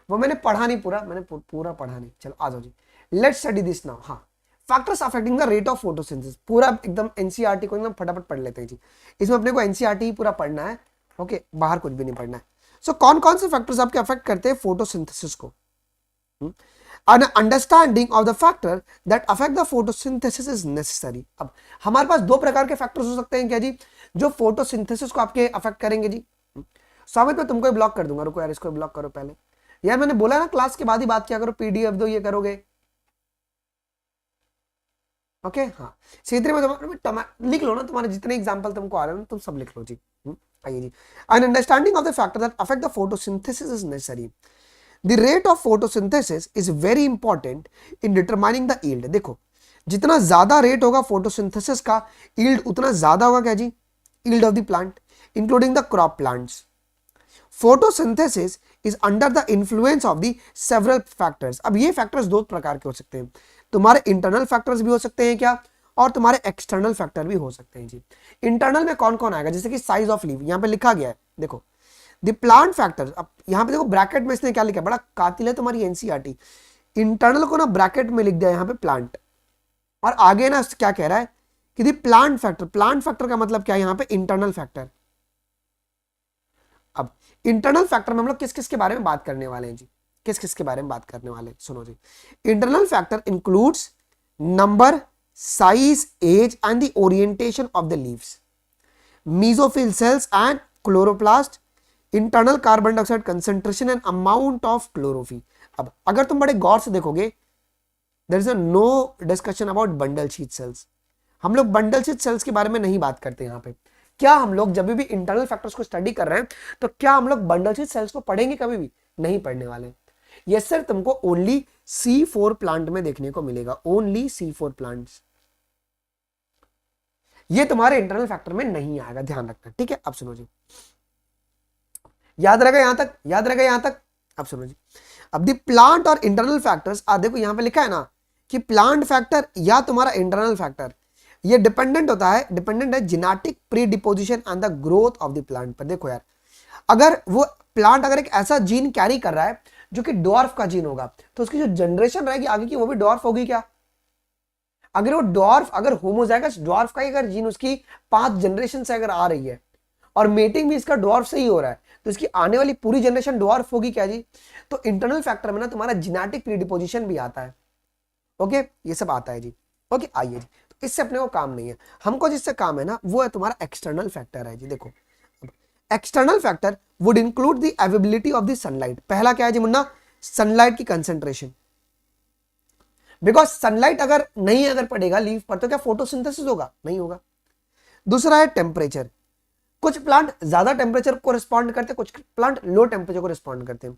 वो मैंने पढ़ा नहीं पूरा, मैंने पूरा पढ़ा नहीं, चलो आ जाओ जी, लेट्स स्टडी दिस नाउ। हाँ factors affecting the rate of photosynthesis, पूरा एकदम एनसीईआरटी को एकदम फटाफट पढ़ लेते हैं जी, इसमें अपने को एनसीईआरटी ही पूरा पढ़ना है, ओके बाहर कुछ भी नहीं पढ़ना है। सो कौन कौन से फैक्टर्स आपके अफेक्ट करते हैं फोटोसिंथेसिस को, an understanding of the factor that affect the photosynthesis is necessary। अब हमारे पास दो प्रकार के फैक्टर्स हो सकते हैं क्या जी, जो फोटोसिंथेसिस को आपके अफेक्ट करेंगे जी। स्वागत मैं तुमको ब्लॉक कर दूंगा, रुको यार इसको ब्लॉक करो पहले, यार मैंने बोला ना क्लास के बाद ही बात किया करो, पीडीएफ दो ये करोगे। ओके हाँ C3 में तुम्हारे लिख लो ना, तुम्हारे जितने एग्जांपल तुमको आ रहे हैं ना तुम सब लिख लो जी। आइए जी, an understanding of the factor that affect the photosynthesis is necessary। The rate of photosynthesis is very important in determining the yield। देखो जितना ज्यादा रेट होगा फोटोसिंथेसिस का, yield उतना ज्यादा होगा क्या जी, yield of the plant including the crop plants। Photosynthesis is under the influence of the several factors। अब ये फैक्टर्स दो प्रकार के हो सकते हैं, तुम्हारे इंटरनल फैक्टर्स भी हो सकते हैं क्या, और तुम्हारे एक्सटर्नल फैक्टर भी हो सकते हैं जी। इंटरनल में कौन कौन आएगा, जैसे कि साइज ऑफ लीफ यहाँ पे लिखा गया है, देखो द प्लांट फैक्टर, अब यहाँ पे देखो ब्रैकेट में इसने क्या लिखा है, बड़ा कातिल है तुम्हारी एनसीईआरटी, इंटरनल को ना ब्रैकेट में लिख दिया यहाँ पे प्लांट, और आगे ना क्या कह रहा है कि the plant factor, plant factor का मतलब क्या है यहाँ पे इंटरनल फैक्टर। अब इंटरनल फैक्टर में हम लोग किस किस के बारे में बात करने वाले हैं जी, किस किस के बारे में बात करने वाले हैं, सुनो जी। Internal factor includes number, size, age and the orientation of the leaves, mesophyll cells and chloroplast, internal carbon dioxide concentration and amount of chlorophyll. अब अगर तुम बड़े गौर से देखोगे, there is no discussion about bundle sheath cells, हम लोग bundle sheath sales के बारे में नहीं बात करते यहाँ पे। क्या हम लोग जब भी इंटरनल फैक्टर्स को स्टडी कर रहे हैं तो क्या हम लोग बंडल शीथ सेल्स को पढ़ेंगे, कभी भी नहीं पढ़ने वाले। ये सर तुमको ओनली C4 प्लांट में देखने को मिलेगा, ओनली C4 प्लांट्स, ये तुम्हारे इंटरनल फैक्टर में नहीं आएगा, ध्यान रखना ठीक है। अब सुनो जी, याद रहेगा यहां तक, याद रहेगा यहां तक। अब सुनो जी, अब दी प्लांट और इंटरनल फैक्टर्स, देखो यहां पे लिखा है ना कि प्लांट फैक्टर या तुम्हारा इंटरनल फैक्टर, ये डिपेंडेंट होता है, डिपेंडेंट है genetic predisposition and the growth of the plant पर। देखो यार, अगर वो प्लांट अगर एक ऐसा जीन कैरी कर रहा है जो कि डॉर्फ का जीन होगा, तो उसकी जो जनरेशन रहेगी आगे की वो भी डॉर्फ होगी क्या। अगर वो डॉर्फ, अगर होमोजाइगस डॉर्फ का अगर जीन उसकी 5 जनरेशन से अगर आ रही है और मेटिंग भी इसका डॉर्फ से ही हो रहा है, तो इसकी आने वाली पूरी जनरेशन डॉर्फ होगी क्या जी। तो इंटरनल फैक्टर में ना तुम्हारा जेनेटिक प्रीडिपोजिशन भी आता है, ओके ये सब आता है जी। ओके आइए जी, तो इससे अपने को काम नहीं है, हमको जिससे काम है ना वो है तुम्हारा एक्सटर्नल फैक्टर है जी। देखो external factor would include the availability of the sunlight. पहला क्या है जी मुन्ना, सनलाइट की कंसेंट्रेशन, बिकॉज सनलाइट अगर नहीं अगर पड़ेगा लीफ पर तो क्या फोटोसिंथेसिस होगा, नहीं होगा। दूसरा है टेम्परेचर, कुछ प्लांट ज्यादा टेम्परेचर को रिस्पॉन्ड करते हैं, कुछ प्लांट लो टेम्परेचर को रिस्पॉन्ड करते हैं।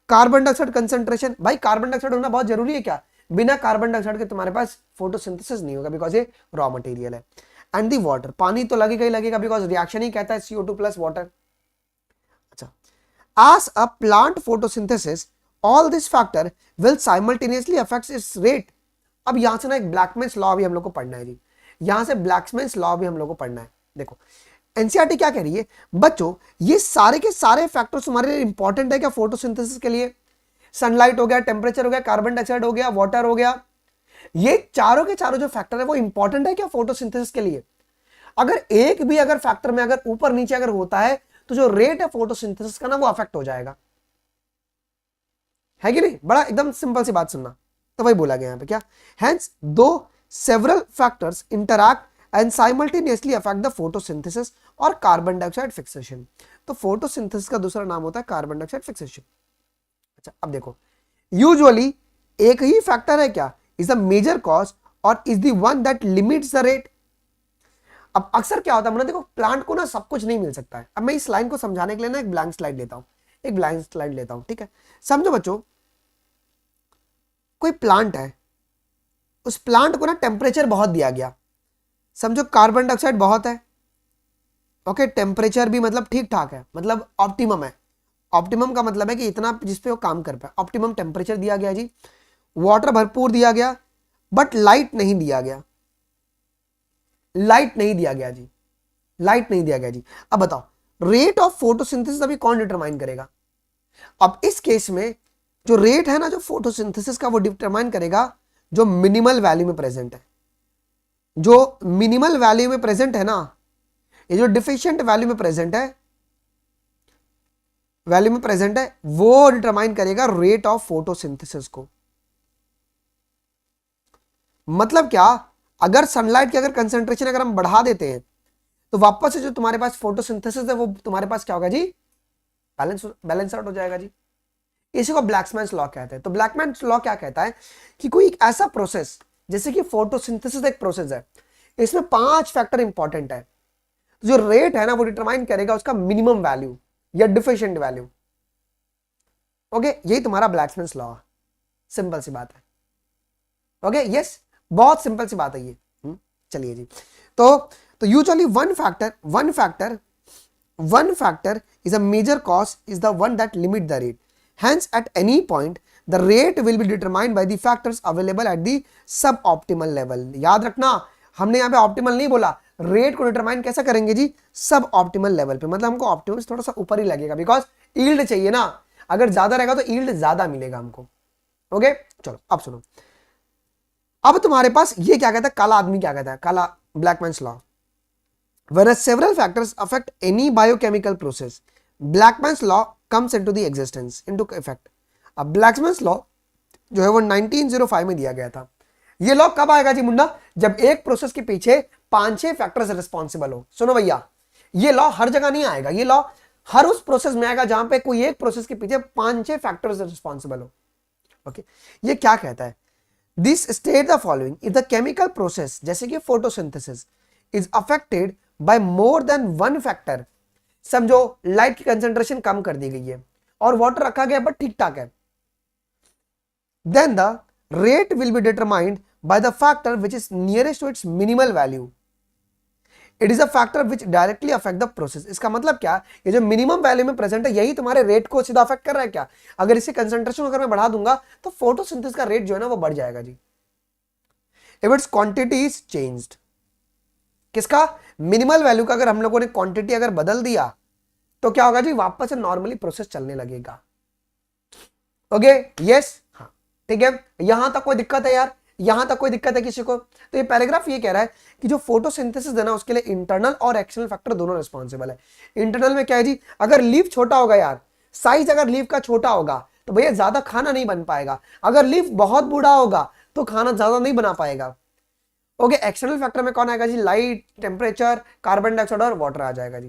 कार्बन डाइऑक्साइड कंसेंट्रेशन, भाई कार्बन डाइऑक्साइड होना बहुत जरूरी है क्या, बिना कार्बन डाइऑक्साइड के तुम्हारे पास फोटोसिंथेसिस नहीं होगा, बिकॉज ये रॉ मटेरियल है। एंड दी वाटर, पानी तो लगेगा ही लगेगा, बिकॉज रिएक्शन ही कहता है CO2 प्लस वाटर। अच्छा, as a plant photosynthesis all this factor will simultaneously affects its rate। अब यहां से ना एक ब्लैकमैन्स लॉ भी हम लोग को पढ़ना है जी, यहां से ब्लैकमैन्स लॉ भी हम लोग को पढ़ना है। देखो एनसीईआरटी क्या कह रही है बच्चों, ये सारे के सारे फैक्टर्स तुम्हारे लिए इंपॉर्टेंट है क्या फोटोसिंथेसिस के लिए। सनलाइट हो गया, टेम्परेचर हो गया, कार्बन डाइऑक्साइड हो गया, वाटर हो गया, ये चारों के चारों जो फैक्टर है वो इंपॉर्टेंट है क्या फोटोसिंथेसिस के लिए। अगर एक भी अगर फैक्टर में अगर ऊपर नीचे अगर होता है तो जो रेट है फोटोसिंथेसिस का ना वो अफेक्ट हो जाएगा, है कि नहीं। बड़ा एकदम सिंपल सी बात सुनना, तो वही बोला गया यहां पे क्या, हेंस दो several factors interact and simultaneously affect the photosynthesis और कार्बन डाइऑक्साइड फिक्सेशन। तो फोटोसिंथेसिस का दूसरा नाम होता है कार्बन डाइऑक्साइड फिक्सेशन। अच्छा अब देखो, यूजुअली एक ही फैक्टर है क्या, इज द मेजर कॉज और is the one that limits the rate. अब अक्सर क्या होता है ना, देखो प्लांट को ना सब कुछ नहीं मिल सकता है। अब मैं इस लाइन को समझाने के लिए ना एक ब्लैंक स्लाइड लेता हूं, एक ब्लैंक स्लाइड लेता हूं, ठीक है। समझो बच्चों, कोई प्लांट है, उस प्लांट को ना टेम्परेचर बहुत दिया गया, समझो कार्बन डाइऑक्साइड बहुत है, ओके, टेम्परेचर भी मतलब ठीक ठाक है, मतलब ऑप्टिमम है। ऑप्टिमम का मतलब है कि इतना जिसपे वो काम कर पाए, ऑप्टिमम टेम्परेचर दिया गया जी, वाटर भरपूर दिया गया, बट लाइट नहीं दिया गया, लाइट नहीं दिया गया जी, लाइट नहीं दिया गया जी। अब बताओ रेट ऑफ फोटोसिंथेसिस अभी कौन डिटरमाइन करेगा। अब इस केस में जो रेट है ना जो फोटोसिंथेसिस का, वो डिटरमाइन करेगा जो मिनिमल वैल्यू में प्रेजेंट है, जो मिनिमल वैल्यू में प्रेजेंट है ना, ये जो डिफिशिएंट वैल्यू में प्रेजेंट है, वैल्यू में प्रेजेंट है, वो डिटरमाइन करेगा रेट ऑफ फोटोसिंथेसिस को। मतलब क्या, अगर सनलाइट की अगर कंसंट्रेशन अगर हम बढ़ा देते हैं तो वापस से जो तुम्हारे पास फोटोसिंथेसिस है वो तुम्हारे पास क्या होगा जी, बैलेंस आउट हो जाएगा जी। इसी को ब्लैक्समैन्स लॉ कहते हैं। तो ब्लैकमैन्स लॉ क्या कहता है कि कोई एक ऐसा प्रोसेस, जैसे कि फोटोसिंथेसिस एक प्रोसेस है, इसमें 5 फैक्टर इंपॉर्टेंट है, जो रेट है ना वो डिटरमाइन करेगा उसका मिनिमम वैल्यू या डिफिशिएंट वैल्यू। ओके, यही तुम्हारा ब्लैक्समैन्स लॉ है, सिंपल सी बात है। ओके यस, बहुत सिंपल सी बात है ये। चलिए जी, तो usually one factor is a major cause is the one that limit the rate. Hence at any point the rate will be determined by the factors available at the suboptimal level. याद रखना, हमने यहाँ पे optimal नहीं बोला, rate को determine कैसे करेंगे जी, सब ऑप्टिमल लेवल पे, मतलब हमको ऑप्टिमल थोड़ा सा ऊपर ही लगेगा, बिकॉज ईल्ड चाहिए ना, अगर ज्यादा रहेगा तो ईल्ड ज्यादा मिलेगा हमको। ओके चलो अब सुनो, अब तुम्हारे पास ये क्या कहता है, काला आदमी क्या कहता है, काला ब्लैकमैन्स law. Whereas several factors affect any biochemical process, Blackman's law comes into the existence, into effect. अब Blackman's law जो है वो 1905 में दिया गया था। ये लॉ कब आएगा जी मुंडा, जब एक प्रोसेस के पीछे 5-6 फैक्टर्स रिस्पॉन्सिबल हो। सुनो भैया, ये लॉ हर जगह नहीं आएगा, ये लॉ हर उस प्रोसेस में आएगा जहां पे कोई एक प्रोसेस के पीछे 5-6 फैक्टर्स रिस्पॉन्सिबल हो। ओके, ये क्या कहता है, this state the following, if the chemical process जैसे कि photosynthesis is affected by more than one factor, समझो लाइट की कंसंट्रेशन कम कर दी गई है और वाटर रखा गया बट ठीक ठाक है, then the rate will be determined by the factor which is nearest to its minimal value. It is a factor which directly affect the process. इसका मतलब क्या, ये जो मिनिमम वैल्यू में प्रेजेंट है यही तुम्हारे रेट को सीधा अफेक्ट कर रहा है क्या, अगर इसकी कंसंट्रेशन अगर मैं बढ़ा दूंगा तो फोटोसिंथेसिस का रेट जो है ना वो बढ़ जाएगा जी। If its quantity is changed, किसका, मिनिमल वैल्यू का अगर हम लोगों ने क्वांटिटी अगर बदल दिया तो क्या होगा जी, वापस से नॉर्मली प्रोसेस चलने लगेगा। ओके यस, हाँ ठीक है, यहां तक कोई दिक्कत है यार, यहां तक कोई दिक्कत है किसी को। तो ये पैराग्राफ ये कह रहा है कि जो फोटोसिंथेसिस है ना उसके लिए इंटरनल और एक्सटर्नल फैक्टर दोनों रिस्पॉन्सिबल है। इंटरनल में क्या है जी, अगर लीफ छोटा होगा यार, साइज अगर लीफ का छोटा होगा तो भैया ज्यादा खाना नहीं बन पाएगा, अगर लीफ बहुत बूढ़ा होगा तो खाना ज्यादा नहीं बना पाएगा। ओके, एक्सटर्नल फैक्टर में कौन आएगा जी, लाइट, टेम्परेचर, कार्बन डाइऑक्साइड और वाटर आ जाएगा जी।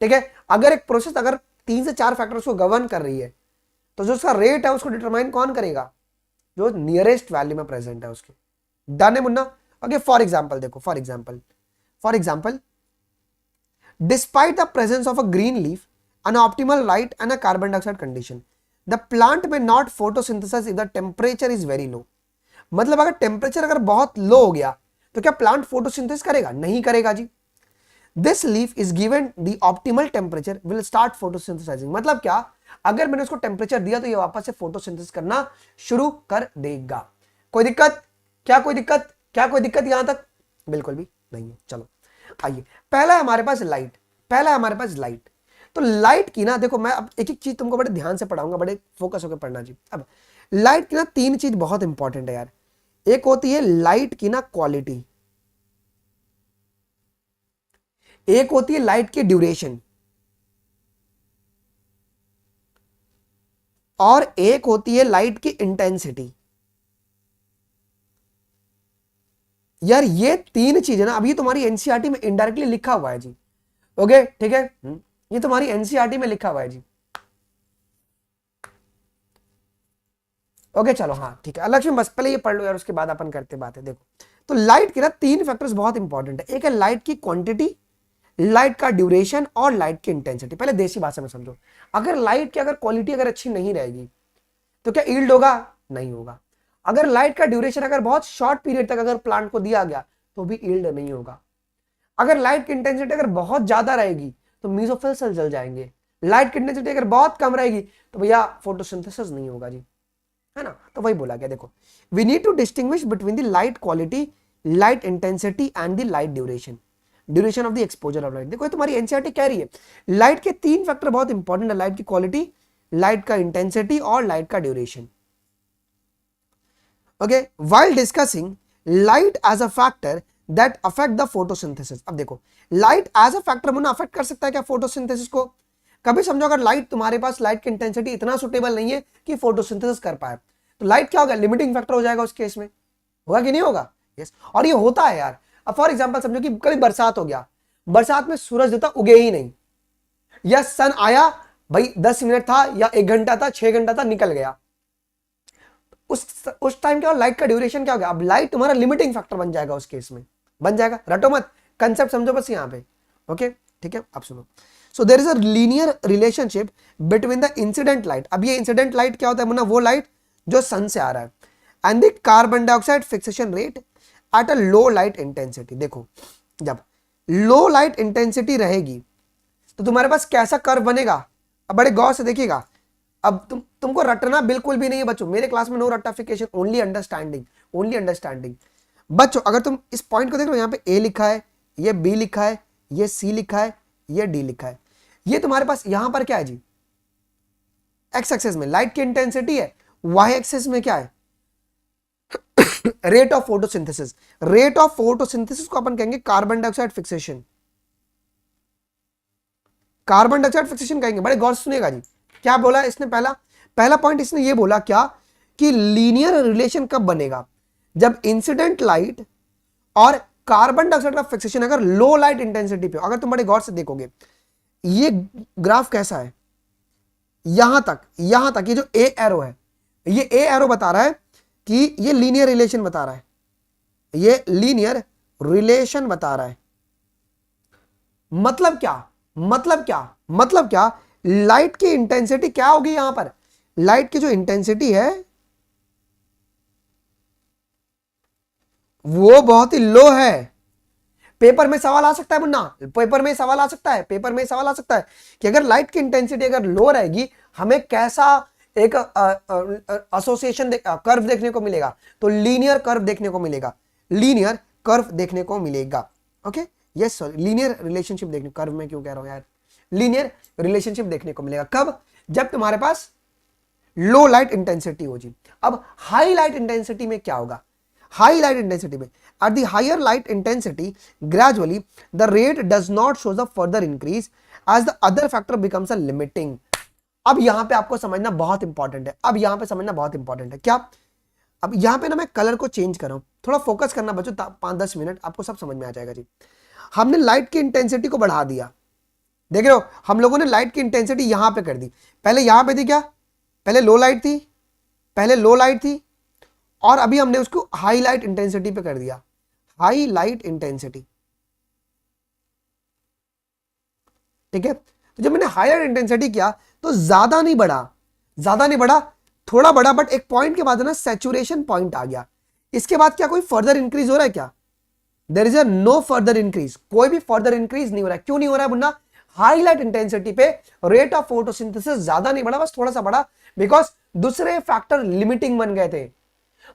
ठीक है, अगर एक प्रोसेस अगर 3 से 4 फैक्टर उसको गवर्न कर रही है तो जो उसका रेट है उसको डिटरमाइन कौन करेगा, जो नियरेस्ट वैल्यू में प्रेजेंट है उसके। डन है मुन्ना। ओके, फॉर एग्जाम्पल देखो, for example despite the presence of a green leaf, an optimal light and a carbon dioxide condition, the plant may not photosynthesize if the temperature is very low। मतलब अगर temperature अगर बहुत लो हो गया तो क्या plant photosynthesis करेगा, नहीं करेगा जी। This leaf is given the optimal temperature will start photosynthesising. मतलब क्या, अगर मैंने उसको टेम्परेचर दिया तो ये वापस से फोटोसिंथेसिस करना शुरू कर देगा। कोई दिक्कत क्या, कोई दिक्कत क्या, कोई दिक्कत यहां तक, बिल्कुल भी नहीं है। चलो आइए, पहला है हमारे पास लाइट। तो लाइट की ना देखो, मैं अब एक एक चीज तुमको बड़े ध्यान से पढ़ाऊंगा, बड़े फोकस होकर पढ़ना जी। अब लाइट की ना 3 चीज बहुत इंपॉर्टेंट है यार। एक होती है लाइट की ना क्वालिटी, एक होती है लाइट की ड्यूरेशन और एक होती है लाइट की इंटेंसिटी। यार ये तीन चीजें ना, अभी तुम्हारी एनसीईआरटी में इनडायरेक्टली लिखा हुआ है जी। ओके ठीक है, ये तुम्हारी एनसीईआरटी में लिखा हुआ है जी। ओके चलो हाँ ठीक है, अलग में बस पहले ये पढ़ लो यार, उसके बाद अपन करते बात है। देखो तो लाइट के ना तीन फैक्टर्स बहुत इंपॉर्टेंट है। एक है लाइट की क्वांटिटी, लाइट का ड्यूरेशन और लाइट की इंटेंसिटी। पहले देसी भाषा में समझो, अगर लाइट की अगर क्वालिटी अगर अच्छी नहीं रहेगी तो क्या यील्ड होगा? नहीं होगा। अगर लाइट का ड्यूरेशन अगर बहुत शॉर्ट पीरियड तक अगर प्लांट को दिया गया तो भी यील्ड नहीं होगा। अगर लाइट की इंटेंसिटी अगर बहुत ज्यादा रहेगी तो मेसोफिल सेल जल जाएंगे। लाइट की इंटेंसिटी अगर बहुत कम रहेगी तो भैया फोटोसिंथेसिस नहीं होगा जी, है ना। तो वही बोला गया। देखो we need to distinguish between the light quality, light intensity and the light duration, duration of the exposure of light. देखो तुम्हारी एनसीईआरटी कह रही है लाइट के तीन फैक्टर बहुत इंपॉर्टेंट है, लाइट की क्वालिटी, लाइट का इंटेंसिटी और लाइट का duration. Okay, while discussing light as a factor that affect the photosynthesis. अब देखो लाइट एज अ फैक्टर मुन्ना अफेक्ट कर सकता है क्या फोटोसिंथेसिस को? कभी समझो अगर लाइट तुम्हारे पास लाइट की इंटेंसिटी इतना सुटेबल नहीं है कि फोटोसिंथेसिस कर पाए तो लाइट क्या होगा? लिमिटिंग फैक्टर हो जाएगा उस केस में, होगा कि नहीं होगा? यस, और ये होता है यार। अब फॉर एग्जांपल समझो कि कभी बरसात हो गया, बरसात में सूरज देवता उगे ही नहीं, या सन आया भाई 10 मिनट था या 1 घंटा था, 6 घंटा था, निकल गया, उस टाइम क्या लाइट का ड्यूरेशन क्या हो गया? अब लाइट तुम्हारा लिमिटिंग फैक्टर बन जाएगा, उस केस में बन जाएगा। रटो मत, कंसेप्ट समझो बस यहाँ पे। ओके ठीक है, अब सुनो। So there is a linear relationship between the incident light. अब ये इंसिडेंट लाइट क्या होता है मुन्ना? वो लाइट जो सन से आ रहा है, and the carbon dioxide fixation rate at a low light intensity. देखो जब लो लाइट इंटेंसिटी रहेगी तो तुम्हारे पास कैसा कर्व बनेगा? अब बड़े गौर से देखिएगा। अब तुमको रटना बिल्कुल भी नहीं है बच्चों, मेरे क्लास में नो रट्टाफिकेशन, ओनली अंडरस्टैंडिंग, ओनली अंडरस्टैंडिंग। बच्चों अगर तुम इस पॉइंट को देख लो, यहाँ पे ए लिखा है, ये बी लिखा है, ये सी लिखा है, ये डी लिखा है। ये तुम्हारे पास यहां पर क्या है जी? एक्स एक्सिस में लाइट की इंटेंसिटी है, वाई एक्सिस में क्या है? Rate of photosynthesis. Rate of photosynthesis को अपन कहेंगे carbon dioxide fixation, carbon dioxide fixation कहेंगे। बड़े गौर से सुनिएगा जी, क्या बोला इसने? पहला पॉइंट इसने ये बोला क्या कि लीनियर रिलेशन कब बनेगा? जब इंसिडेंट लाइट और कार्बन डाइऑक्साइड का फिक्सेशन अगर लो लाइट इंटेंसिटी पे। अगर तुम बड़े गौर से देखोगे ये ग्राफ कैसा है, यहां तक ये जो ए एरो है, ये ए एरो बता रहा है कि ये लीनियर रिलेशन बता रहा है, ये लीनियर रिलेशन बता रहा है। मतलब क्या? लाइट की इंटेंसिटी क्या होगी? यहां पर लाइट की जो इंटेंसिटी है वो बहुत ही लो है। पेपर में सवाल आ सकता है मुन्ना, पेपर में सवाल आ सकता है कि अगर लाइट की इंटेंसिटी अगर लो रहेगी हमें कैसा एक एसोसिएशन कर्व देखने को मिलेगा? तो लीनियर कर्व देखने को मिलेगा, okay yes sorry, linear relationship देखने, कर्व में क्यों कह रहा हूं यार, लीनियर रिलेशनशिप देखने को मिलेगा। कब? जब तुम्हारे पास लो लाइट इंटेंसिटी हो जी। अब हाई लाइट इंटेंसिटी में क्या होगा? हाई लाइट इंटेंसिटी में at the higher light intensity gradually the rate does not show the further increase as the other factor becomes a limiting। अब यहां पे आपको समझना बहुत इंपॉर्टेंट है, क्या? अब यहां पे ना मैं कलर को चेंज कर रहा हूं, थोड़ा फोकस करना बच्चों, 5-10 मिनट आपको सब समझ में आ जाएगा जी। हमने लाइट की इंटेंसिटी को बढ़ा दिया, देख रहे हो, हम लोगों ने लाइट की इंटेंसिटी यहां पे कर दी। पहले यहां पे थी क्या? पहले लो लाइट थी और अभी हमने उसको हाई लाइट इंटेंसिटी पे कर दिया, हाई लाइट इंटेंसिटी, ठीक है। तो जब मैंने हाई लाइट इंटेंसिटी किया तो ज्यादा नहीं बढ़ा, थोड़ा बढ़ा, बट एक पॉइंट के बाद ना सैचुरेशन पॉइंट आ गया। इसके बाद क्या कोई फर्दर इंक्रीज हो रहा है क्या? There is a no further increase, कोई भी फर्दर इंक्रीज नहीं हो रहा है। क्यों नहीं हो रहा है मुन्ना? हाई लाइट इंटेंसिटी पे रेट ऑफ फोटोसिंथेसिस ज्यादा नहीं बढ़ा, बस थोड़ा सा बढ़ा, बिकॉज दूसरे फैक्टर लिमिटिंग बन गए थे।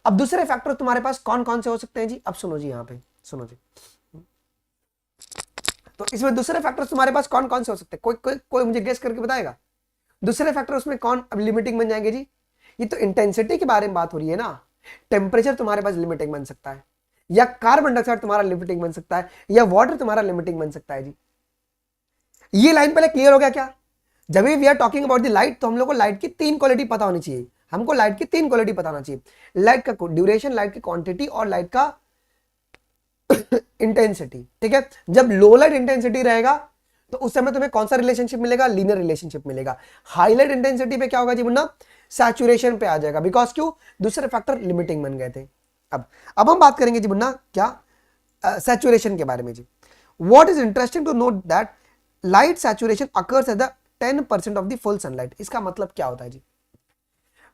अब दूसरे फैक्टर तुम्हारे पास कौन कौन से हो सकते हैं जी? अब सुनो जी, यहां पे सुनो जी, तो इसमें दूसरे फैक्टर तुम्हारे पास कौन कौन से हो सकते हैं? कोई मुझे गेस करके बताएगा दूसरे फैक्टर उसमें कौन अब लिमिटिंग बन जाएंगे जी? ये तो इंटेंसिटी के बारे में बात हो रही है ना। टेम्परेचर तुम्हारे पास लिमिटिंग बन सकता है, या कार्बन डाइऑक्साइड तुम्हारा लिमिटिंग बन सकता है, या वाटर तुम्हारा लिमिटिंग बन सकता है जी। ये लाइन पहले क्लियर हो गया क्या? जब भी we are talking about the light तो हम लोग को लाइट की 3 क्वालिटी पता होनी चाहिए। हमको लाइट की 3 क्वालिटी पता होना चाहिए, लाइट का ड्यूरेशन, लाइट की क्वांटिटी और लाइट का इंटेंसिटी। ठीक है, जब लो लाइट इंटेंसिटी रहेगा तो उस समय तुम्हें कौन सा रिलेशनशिप मिलेगा? लीनियर रिलेशनशिप मिलेगा। हाईलाइट इंटेंसिटी पे क्या होगा जी मुन्ना? सैचुरेशन पे आ जाएगा। बिकॉज क्यों? दूसरे फैक्टर लिमिटिंग बन गए थे। अब हम बात करेंगे जी मुन्ना क्या? सैचुरेशन के बारे में जी। What is interesting to note that light saturation occurs at the 10% of the full sunlight. इसका मतलब क्या होता है जी?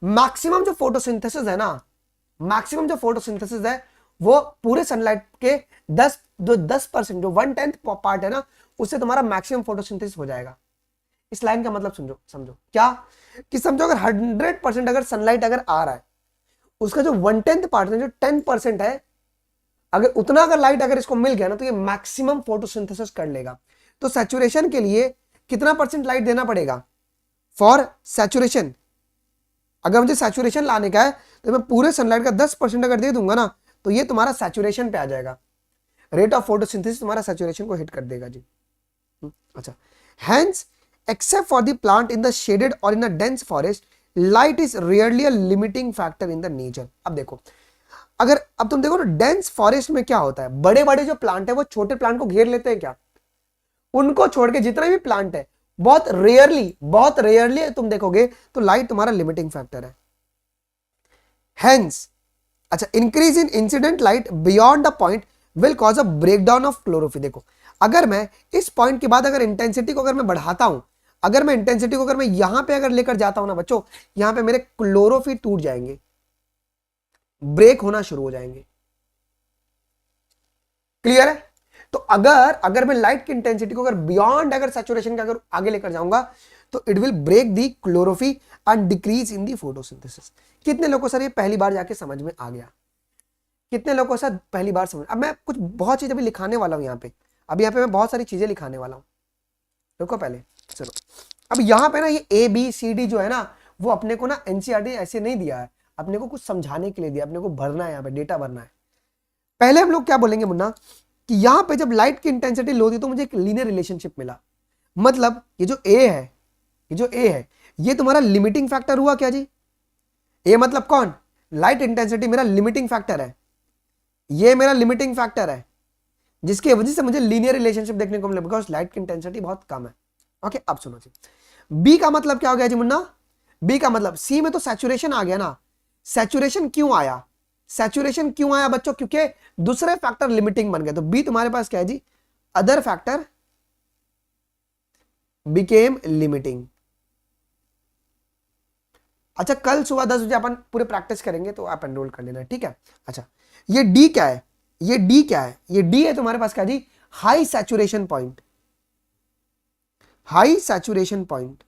मैक्सिमम जो फोटोसिंथेसिस है ना, मैक्सिमम जो फोटोसिंथेसिस है वो पूरे सनलाइट के 10% जो 1/10 पार्ट है ना, उससे तुम्हारा मैक्सिमम फोटोसिंथेसिस हो जाएगा। इस लाइन का मतलब समझो, समझो क्या कि समझो अगर 100% अगर सनलाइट अगर आ रहा है, उसका जो 1/10 पार्ट है, जो 10% है, अगर उतना अगर लाइट अगर इसको मिल गया ना तो ये मैक्सिमम फोटोसिंथेसिस कर लेगा। तो सैचुरेशन के लिए कितना परसेंट लाइट देना पड़ेगा? फॉर सैचुरेशन, अगर मुझे सैचुरेशन लाने का है तो मैं पूरे सनलाइट का 10% अगर दे दूंगा ना तो ये तुम्हारा सैचुरेशन पे आ जाएगा। रेट ऑफ फोटोसिंथेसिस तुम्हारा सैचुरेशन को हिट कर देगा जी। अच्छा, hence except for the plant in the shaded or in a dense forest light is rarely a limiting factor in the nature. अब देखो, अगर अब तुम देखो ना डेंस फॉरेस्ट में क्या होता है, बड़े बड़े जो प्लांट है वो छोटे प्लांट को घेर लेते हैं क्या? उनको छोड़ के जितने भी प्लांट है बहुत रेयरली तुम देखोगे तो लाइट तुम्हारा लिमिटिंग फैक्टर है। हेंस अच्छा, increase in incident light beyond the point will cause a breakdown of chlorophyll. देखो, अगर मैं इस पॉइंट के बाद अगर इंटेंसिटी को अगर मैं बढ़ाता हूं, अगर मैं इंटेंसिटी को अगर मैं यहां पे अगर लेकर जाता हूं ना बच्चों, यहां पे मेरे क्लोरोफिल टूट जाएंगे, ब्रेक होना शुरू हो जाएंगे। क्लियर है? तो अगर मैं लाइट की इंटेंसिटी को अगर बियॉन्ड अगर सैचुरेशन के अगर आगे लेकर जाऊंगा तो it will break the chlorophyll and decrease in the photosynthesis. कितने लोगों सर ये पहली बार जाके समझ में आ गया? कितने लोगों को सर पहली बार समझ? अब मैं कुछ बहुत चीजें अभी लिखाने वाला हूं यहाँ पे, अब यहाँ पे मैं बहुत सारी चीजें लिखाने वाला हूँ। रुको पहले, चलो। अब यहाँ पे ना ये ABCD जो है ना वो अपने को ना NCERT ऐसे नहीं दिया है, अपने को कुछ समझाने के लिए दिया, अपने को भरना है, यहाँ पे डेटा भरना है। पहले हम लोग क्या बोलेंगे मुन्ना कि यहां पे जब लाइट की इंटेंसिटी लो थी तो मुझे एक लीनियर रिलेशनशिप मिला। मतलब ये जो ए है, ये जो ए है ये तुम्हारा लिमिटिंग फैक्टर हुआ क्या जी? ए मतलब कौन? लाइट इंटेंसिटी मेरा लिमिटिंग फैक्टर है, ये मेरा लिमिटिंग फैक्टर है जिसकी वजह से मुझे लीनियर रिलेशनशिप देखने को मिला बिकॉज लाइट की इंटेंसिटी बहुत कम है। ओके, अब सुनो जी, बी का मतलब क्या हो गया जी मुन्ना? बी का मतलब सी में तो सैचुरेशन आ गया ना। सैचुरेशन क्यों आया? सैचुरेशन क्यों आया बच्चों? क्योंकि दूसरे फैक्टर लिमिटिंग बन गए। तो बी तुम्हारे पास क्या है जी? Other factor became limiting. अच्छा, कल सुबह 10 बजे अपन पूरे प्रैक्टिस करेंगे तो आप एनरोल कर लेना, ठीक है? अच्छा, ये डी क्या है? ये डी क्या है? ये डी है तुम्हारे पास क्या जी? High saturation point, high saturation point.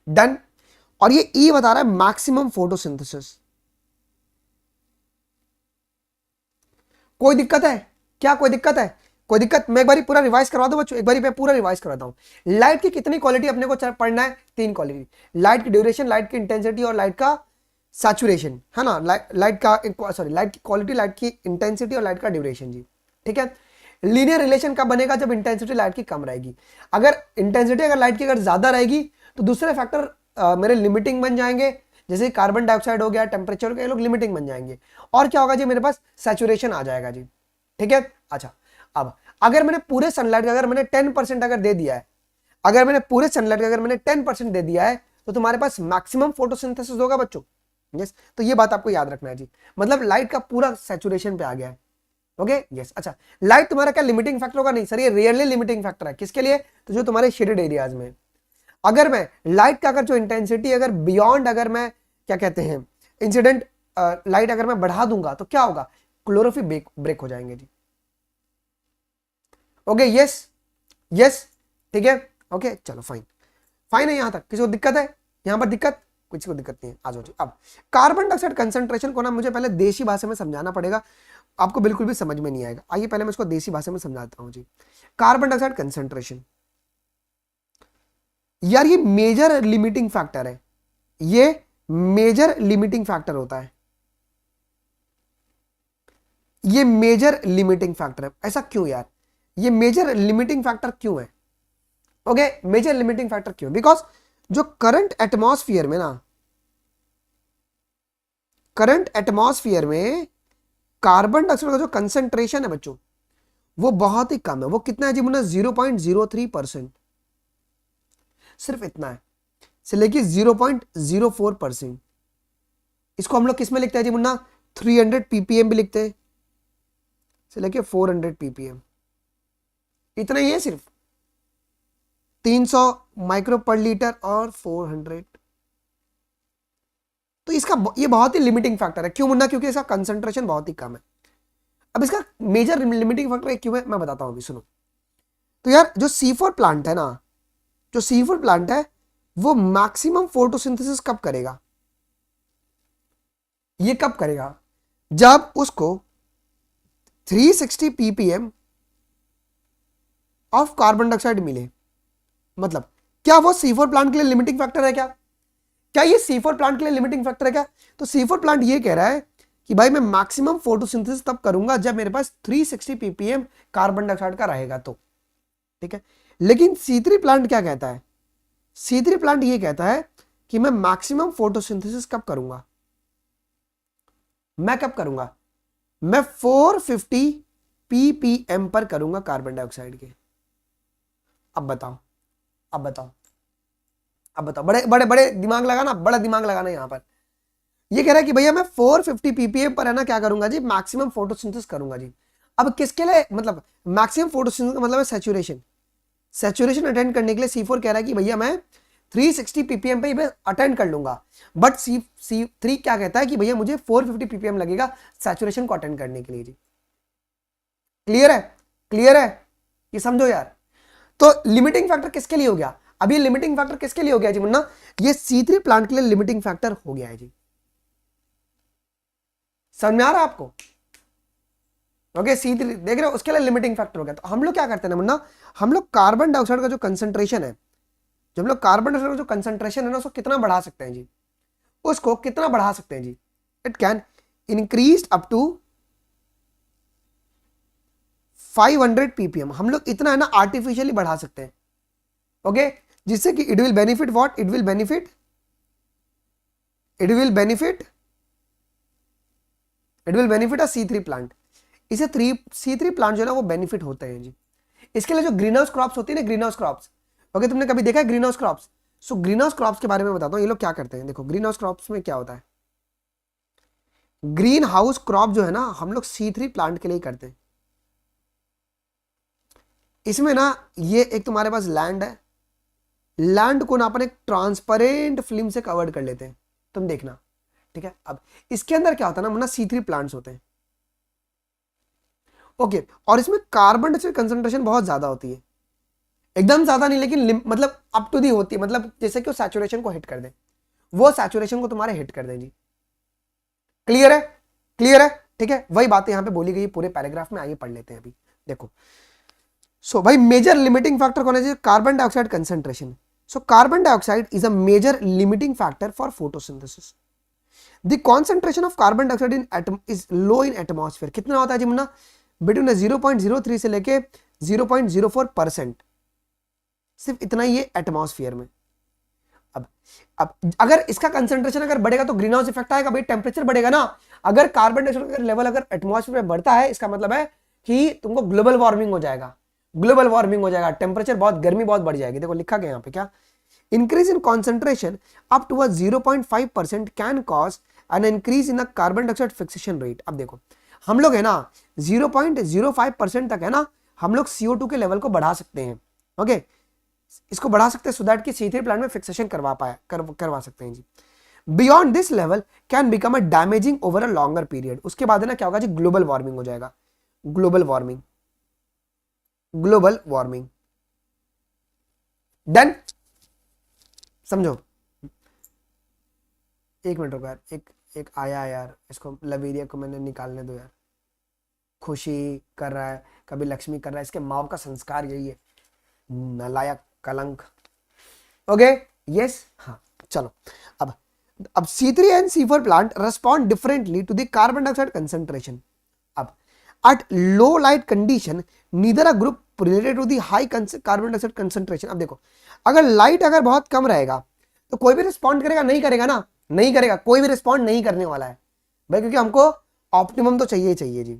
Done. और ये ई बता रहा है मैक्सिमम फोटोसिंथेसिस। कोई दिक्कत है क्या? कोई दिक्कत है? कोई दिक्कत? मैं एक बार पूरा रिवाइज करवा दूं बच्चों, एक बार मैं पूरा रिवाइज करवाता हूं। लाइट की कितनी क्वालिटी अपने को पढ़ना है? 3 क्वालिटी, लाइट की ड्यूरेशन, लाइट की इंटेंसिटी और लाइट का सैचुरेशन, है ना? लाइट का सॉरी, लाइट की क्वालिटी, लाइट की इंटेंसिटी और लाइट का ड्यूरेशन जी, ठीक है? लीनियर रिलेशन कब बनेगा? जब इंटेंसिटी लाइट की कम रहेगी। अगर इंटेंसिटी अगर लाइट की अगर ज्यादा रहेगी तो दूसरे फैक्टर मेरे लिमिटिंग बन जाएंगे, जैसे कार्बन डाइऑक्साइड हो गया, टेम्परेचर हो गया, ये लोग लिमिटिंग बन जाएंगे। और क्या होगा जी? मेरे पास सैचुरेशन आ जाएगा जी, ठीक है? अच्छा, अब अगर मैंने पूरे सनलाइट का अगर मैंने 10% अगर दे दिया है, अगर मैंने पूरे सनलाइट का अगर मैंने 10% दे दिया है तो तुम्हारे पास मैक्सिमम फोटोसिंथेसिस होगा बच्चों। यस, तो ये बात आपको याद रखना है जी। मतलब लाइट का पूरा सैचुरेशन पे आ गया है। Okay, yes. अच्छा, लाइट तुम्हारा क्या लिमिटिंग फैक्टर होगा? नहीं सर, ये रियरली लिमिटिंग फैक्टर है। किसके लिए? तो जो तुम्हारे शेडेड एरियाज में। अगर मैं लाइट का अगर जो इंटेंसिटी अगर बियॉन्ड अगर मैं क्या कहते हैं इंसिडेंट लाइट अगर मैं बढ़ा दूंगा तो क्या होगा? क्लोरोफिल ब्रेक हो जाएंगे जी। ओके, यस यस, ठीक है? ओके, चलो फाइन, फाइन है यहां तक। किसी को दिक्कत है? यहां पर दिक्कत? किसी को दिक्कत नहीं है? आ जाओ जी। अब कार्बन डाइऑक्साइड कंसंट्रेशन को ना मुझे पहले देसी भाषा में समझाना पड़ेगा, आपको बिल्कुल भी समझ में नहीं आएगा। आइए पहले मैं इसको देसी भाषा में समझाता हूं जी। कार्बन डाइऑक्साइड कंसंट्रेशन, यार ये मेजर लिमिटिंग फैक्टर है, ये मेजर लिमिटिंग फैक्टर होता है, ये मेजर लिमिटिंग फैक्टर है। ऐसा क्यों यार? ये मेजर लिमिटिंग फैक्टर क्यों है? ओके, मेजर लिमिटिंग फैक्टर क्यों? बिकॉज जो करंट एटमॉस्फेयर में ना, करंट एटमॉस्फेयर में कार्बन डाइऑक्साइड का जो कंसेंट्रेशन है बच्चों, वो बहुत ही कम है। वो कितना है जी मुन्ना? 0.03%, सिर्फ इतना है, से लेके 0.04%। इसको हम लोग किस में लिखते हैं जी मुन्ना? 300 ppm भी लिखते हैं, से लेके 400 ppm, इतना ही है सिर्फ, 300 माइक्रो पर लीटर और 400। तो इसका ये बहुत ही लिमिटिंग फैक्टर है। क्यों मुन्ना? क्योंकि इसका कंसंट्रेशन बहुत ही कम है। अब इसका मेजर लिमिटिंग फैक्टर क्यों है मैं बताता हूं अभी, सुनो। तो यार जो C4 प्लांट है ना, जो C4 प्लांट है वो मैक्सिमम फोटोसिंथेसिस कब करेगा? ये कब करेगा? जब उसको 360 ppm ऑफ कार्बन डाइऑक्साइड मिले। मतलब क्या वो C4 प्लांट के लिए लिमिटिंग फैक्टर है? क्या ये C4 प्लांट के लिए लिमिटिंग फैक्टर है क्या? तो C4 प्लांट ये कह रहा है कि भाई मैं मैक्सिमम फोटोसिंथेसिस तब करूंगा जब मेरे पास 360 ppm कार्बन डाइऑक्साइड का रहेगा तो, ठीक है। लेकिन C3 प्लांट क्या कहता है? C3 प्लांट ये कहता है कि मैं मैक्सिमम फोटोसिंथेसिस कब करूंगा? मैं कब करूंगा? मैं 450 ppm पर करूंगा कार्बन डाइऑक्साइड के। अब बताओ, अब बताओ, अब बताओ, बड़े बड़े बड़े दिमाग लगाना, बड़ा दिमाग लगाना यहां पर। ये कह रहा है कि भैया मैं 450 ppm पर है ना क्या करूंगा जी? मैक्सिमम फोटोसिंथेसिस करूंगा जी। अब किसके लिए? मतलब मैक्सिमम फोटोसिंथेसिस का मतलब है सैचुरेशन। सैचुरेशन अटेंड करने के लिए C4 कह रहा है कि भैया मैं 360 ppm पे ही अटेंड कर लूंगा। बट C3 क्या कहता है कि भैया मुझे 450 ppm लगेगा सैचुरेशन को अटेंड करने के लिए जी। क्लियर है? क्लियर है? ये समझो यार। तो लिमिटिंग फैक्टर किसके लिए हो गया? अब ये लिमिटिंग फैक्टर किसके लिए हो गया जी मुन्ना? ये C3 प्लांट के लिए लिमिटिंग फैक्टर हो गया है जी। समझ में आ रहा है आपको? ओके, C3 देख रहे हो, उसके लिए लिमिटिंग फैक्टर हो गया। तो हम लोग क्या करते हैं ना मुन्ना, हम लोग कार्बन डाइऑक्साइड का जो कंसंट्रेशन है, जब हम लोग कार्बन डाइऑक्साइड का जो कंसंट्रेशन है ना, उसको कितना बढ़ा सकते हैं जी? उसको कितना बढ़ा सकते हैं जी? It can increase up to 500 ppm। हम लोग इतना है ना आर्टिफिशियली बढ़ा सकते हैं, ओके, जिससे कि it will benefit what? It will benefit, it will benefit, it will benefit a C3 plant. इसे C3 प्लांट जो है ना वो बेनिफिट होते हैं जी। इसके लिए जो ग्रीन हाउस क्रॉप्स होती है ना, ग्रीन हाउस क्रॉप्स, ओके, तुमने कभी देखा है green house crops? So green house crops के बारे में बताता हूं, ये लोग क्या करते हैं। देखो ग्रीन हाउस क्रॉप्स में क्या होता है। ग्रीन हाउस क्रॉप जो है ना हम लोग C3 प्लांट के लिए करते हैं। इसमें ना ये एक तुम्हारे पास लैंड है, लैंड को ना अपन एक ट्रांसपेरेंट फिल्म से कवर्ड कर लेते हैं, तुम देखना, ठीक है। अब इसके अंदर क्या होता है ना C3 प्लांट्स होते हैं, ओके, और इसमें कार्बन डाइऑक्साइड कंसंट्रेशन बहुत ज्यादा होती है, एकदम ज्यादा नहीं लेकिन मतलब अप टू दी होती है, मतलब जैसे कि वो सैचुरेशन को हिट कर दे, वो सैचुरेशन को तुम्हारे हिट कर दें जी। क्लियर है? क्लियर है? ठीक है, वही बातें यहां पे बोली गई पूरे पैराग्राफ में, आइए पढ़ लेते हैं अभी। देखो सो भाई मेजर लिमिटिंग फैक्टर कौन है? Carbon dioxide concentration. So carbon dioxide is a major limiting factor for photosynthesis. The concentration of carbon dioxide in atom is low in atmosphere. कितना होता है जी मुन्ना? बिटवीन 0.03 से लेके 0.04%, सिर्फ इतना ही है एटमॉस्फेयर में। अब अगर इसका कंसंट्रेशन अगर बढ़ेगा तो ग्रीन हाउस इफेक्ट आएगा भाई, टेम्परेचर बढ़ेगा ना। अगर कार्बन डाइऑक्साइड का लेवल अगर एटमॉस्फेयर में बढ़ता है, इसका मतलब है कि तुमको ग्लोबल वार्मिंग हो जाएगा, ग्लोबल वार्मिंग हो जाएगा, टेम्परेचर बहुत, गर्मी बहुत बढ़ जाएगी। देखो लिखा गया यहाँ पे क्या, increase in concentration up to 0.5% can cause an increase in the carbon dioxide fixation rate. अब देखो हम लोग है ना 0.05% तक है ना हम लोग CO2 के लेवल को बढ़ा सकते हैं, ओके, इसको बढ़ा सकते हैं सो दैट कि C3 प्लांट में फिक्सेशन करवा सकते हैं जी। Beyond this level can become a damaging over a longer period. उसके बाद है ना क्या होगा जी? ग्लोबल वार्मिंग हो जाएगा, global warming, global warming. Done? समझो, एक मिनट रुको यार, एक एक आया यार, इसको लवेरिया को मैंने निकालने दो यार। खुशी कर रहा है, कभी लक्ष्मी कर रहा है, इसके माँ का संस्कार यही है, नालायक, कलंक। ओके, यस, हाँ, चलो। अब C3 and C4 plant respond differently to the carbon dioxide concentration. अब at low light condition neither a group related to the high carbon dioxide concentration. अब देखो, अगर लाइट अगर बहुत कम रहेगा तो कोई भी रिस्पॉन्ड करेगा? नहीं करेगा ना, नहीं करेगा, कोई भी रिस्पॉन्ड नहीं करने वाला है भाई, क्योंकि हमको ऑप्टिमम तो चाहिए ही चाहिए जी।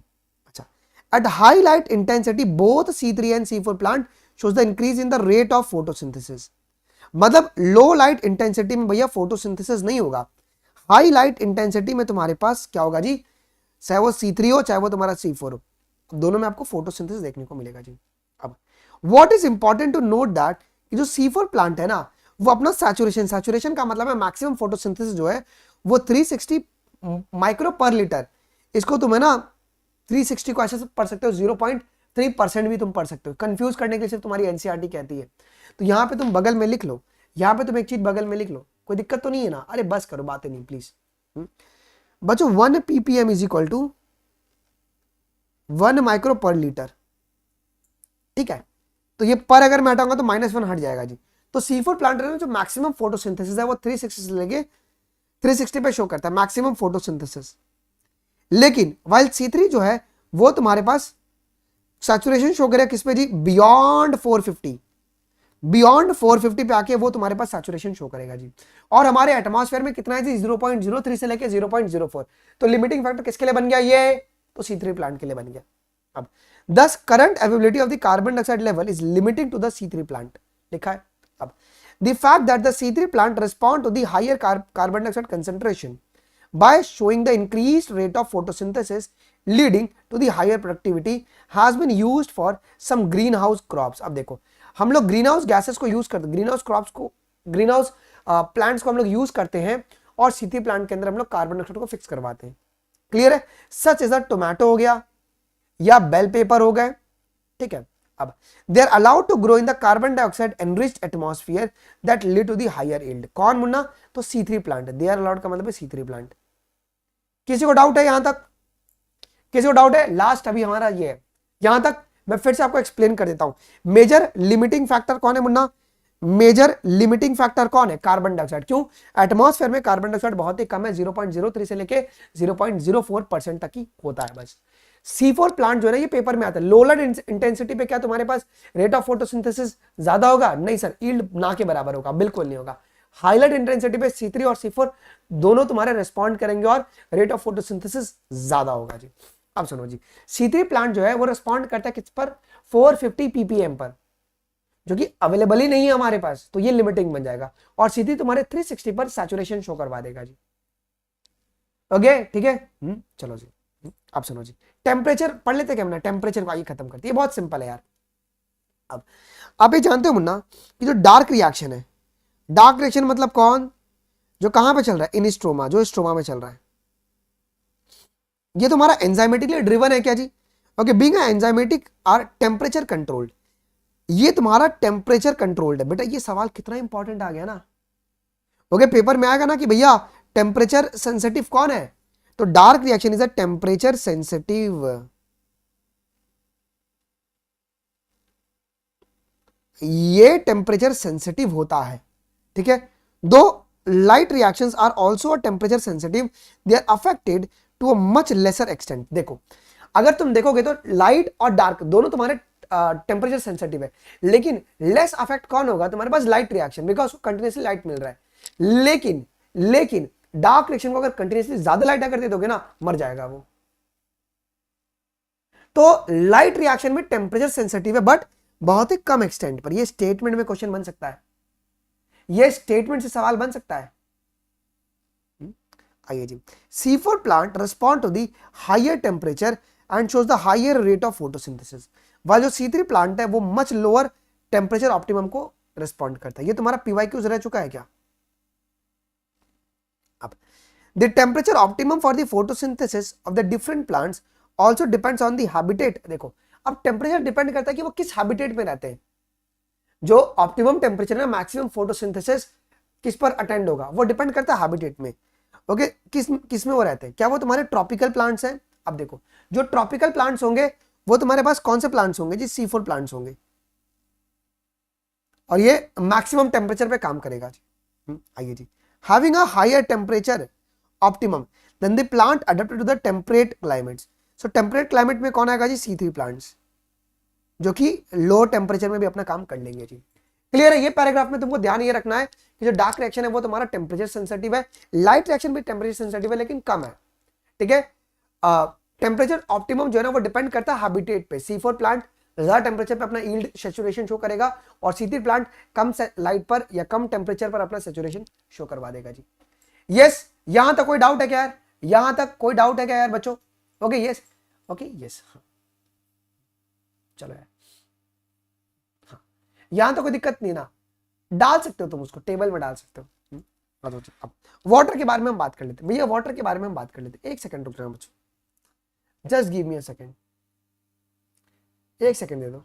अच्छा, at high light intensity both C3 and C4 plant shows the increase in the rate of photosynthesis. मतलब लो लाइट इंटेंसिटी में भैया फोटोसिंथेसिस नहीं होगा, हाई लाइट इंटेंसिटी में तुम्हारे पास क्या होगा जी, चाहे वो C3 हो चाहे वो तुम्हारा C4 हो, दोनों में आपको फोटोसिंथेसिस देखने को मिलेगा जी। अब what is important to note that कि जो C4 प्लांट है ना, वो अपना सैचुरेशन का मतलब है मैक्सिमम फोटोसिंथेसिस जो है वो 360 माइक्रो पर लीटर। इसको तुम्हें ना 360 को ऐसे पढ़ सकते हो, 0.3% भी तुम पढ़ सकते हो, कंफ्यूज करने के लिए सिर्फ तुम्हारी एनसीईआरटी कहती है। तो यहाँ पे तुम बगल में लिख लो, यहाँ पे तुम एक चीज बगल में लिख लो, कोई दिक्कत तो नहीं है ना? अरे बस करो, बातें नहीं प्लीज बच्चों। 1 ppm is equal to 1 micro per litre, ठीक है? तो ये पर अगर मैं हटाऊंगा तो -1 हट जाएगा जी। तो C4 प्लांट में जो मैक्सिमम फोटोसिंथेसिस है वो 360 से लेके 360 पे शो करता है मैक्सिमम फोटोसिंथेसिस। लेकिन वाइल C3 जो है वो तुम्हारे पास सैचुरेशन शो करेगा किस पे जी, बियॉन्ड 450, बियॉन्ड 450 पे आके वो तुम्हारे पास सैचुरेशन शो करेगा जी। और हमारे एटमॉस्फेयर में कितना है जी, 0.03 से लेके 0.04। तो लिमिटिंग फैक्टर किसके लिए बन गया ये, तो C3 प्लांट के लिए बन गया। अब thus current availability of the carbon dioxide level is limiting to the C3 plant लिखा है। अब the fact that the C3 plant respond to the higher carbon dioxide concentration by showing the increased rate of photosynthesis leading to the higher productivity has been used for some greenhouse crops। अब देखो, हम लोग green house gases को use करते हैं, green house crops को, green house plants को हम लोग यूज करते हैं और C3 प्लांट के अंदर हम लोग कार्बन डाइऑक्साइड को फिक्स करवाते हैं। क्लियर है? सच एज अ टोमेटो हो गया या बेल पेपर हो गए, ठीक है? अब they are allowed to grow in the carbon dioxide enriched atmosphere that lead to the higher yield. कौन मुन्ना? तो C3 plant. They are allowed का मतलब है C3 प्लांट। किसी को डाउट है यहां तक? किसी को डाउट है? लास्ट अभी हमारा ये है, यहां तक मैं फिर से आपको एक्सप्लेन कर देता हूं। मेजर लिमिटिंग फैक्टर कौन है मुन्ना? मेजर लिमिटिंग फैक्टर कौन है? Carbon dioxide. क्यों? एटमॉस्फेयर में कार्बन डाइऑक्साइड बहुत ही कम है, 0.03 से लेके 0.04% तक ही होता है बस। C4 प्लांट जो है ना, ये पेपर में आता है, लो लाइट इंटेंसिटी पे क्या तुम्हारे पास रेट ऑफ फोटोसिंथेसिस ज्यादा होगा? नहीं सर, यील्ड ना के बराबर होगा, बिल्कुल नहीं होगा। हाईलाइट इंटेंसिटी पे C3 और C4 दोनों तुम्हारे रेस्पॉन्ड करेंगे और रेट ऑफ फोटोसिंथेसिस ज्यादा होगा जी। अब सुनो जी, C3 प्लांट जो है वो रेस्पॉन्ड करता है किस पर? 450 ppm पर, जो कि अवेलेबल ही नहीं है हमारे पास, तो ये लिमिटिंग बन जाएगा। और C3 तुम्हारे 360 पर सैचुरेशन शो करवा देगा जी। ओके, ठीक है? चलो जी, अब सुनो जी, टेम्परेचर पढ़ लेते क्या? टेम्परेचर को आइए खत्म करते, ये बहुत सिंपल है यार। अब आप ये जानते हो मुन्ना कि जो डार्क रिएक्शन है, डार्क रिएक्शन मतलब कौन? जो कहां पे चल रहा है? इन स्ट्रोमा, जो स्ट्रोमा में चल रहा है। ये तुम्हारा एंजाइमेटिकली ड्रिवन है क्या जी? Okay, being enzymatic are temperature controlled. ये तुम्हारा टेम्परेचर कंट्रोल्ड है बेटा। ये सवाल कितना इंपॉर्टेंट आ गया ना। ओके, पेपर में आएगा ना कि भैया टेम्परेचर सेंसिटिव कौन है? तो dark reaction is a temperature sensitive. ये टेम्परेचर सेंसिटिव होता है, ठीक है? Though light reactions are also a temperature sensitive, they are affected to a much lesser extent. देखो, अगर तुम देखोगे तो लाइट और डार्क दोनों तुम्हारे टेम्परेचर सेंसिटिव है, लेकिन लेस अफेक्ट कौन होगा? तुम्हारे पास light reaction, because continuously light मिल रहा है। लेकिन डार्क रिएक्शन को अगर कंटिन्यूसली ज्यादा लाइट अगर दे दोगे ना, मर जाएगा वो। तो लाइट रिएक्शन में टेम्परेचर सेंसिटिव है, बट बहुत ही कम एक्सटेंट पर। ये स्टेटमेंट में क्वेश्चन बन सकता है, ये स्टेटमेंट से सवाल बन सकता है। आइए जी, C4 plant respond to the higher temperature and shows the higher rate of photosynthesis, while जो C3 प्लांट है वो मच लोअर टेम्परेचर ऑप्टिमम को रिस्पॉन्ड करता है। ये तुम्हारा PYQ रह चुका है क्या? अब the temperature optimum for the photosynthesis of the different plants also depends on the habitat. देखो, अब टेम्परेचर डिपेंड करता है कि वो किस हैबिटेट में रहते हैं। जो ऑप्टिमम टेम्परेचर है, मैक्सिमम फोटोसिंथेसिस किस पर अटेंड होगा, वो डिपेंड करता है हैबिटेट में। ओके, किस में वो रहते हैं? क्या वो तुम्हारे ट्रॉपिकल प्लांट्स हैं? अब देखो, जो ट्रॉपिकल प्लांट्स होंगे वो तुम्हारे पास कौन से प्लांट्स होंगे जी? C4 प्लांट्स होंगे, और ये मैक्सिमम टेम्परेचर पे काम करेगा जी। आइए जी, having a higher temperature optimum than the plant adopted to the temperate climates. So temperate climate में कौन आएगा जी? C3 plants. जो कि लो टेम्परेचर में भी अपना काम कर लेंगे जी। क्लियर है? ये पैराग्राफ में तुमको ध्यान ये रखना है कि जो डार्क रिएक्शन है वो तुम्हारा टेम्परेचर सेंसिटिव है, लाइट रिएक्शन भी टेम्परेचर सेंसिटिव है लेकिन कम है, ठीक है। टेम्परेचर ऑप्टिमम जो है ना वो डिपेंड करता है हैबिटेट पे। C4 प्लांट ज्यादा टेम्परेचर पे अपना यील्ड सैचुरेशन शो करेगा और C3 प्लांट कम लाइट पर या कम टेम्परेचर पर अपना सैचुरेशन शो करवा देगा जी। यस, यहां तक कोई डाउट है क्या यार? यहां तक कोई डाउट है क्या यार बच्चों? ओके यस, ओके यस, चलो यार, हाँ यहां तो कोई दिक्कत नहीं ना, डाल सकते हो तुम उसको टेबल में डाल सकते हो। अब वाटर के बारे में हम बात कर लेते हैं भैया, वाटर के बारे में हम बात कर लेते हैं। एक सेकंड रुक जाओ बच्चों, just give me a second, एक सेकंड दे दो,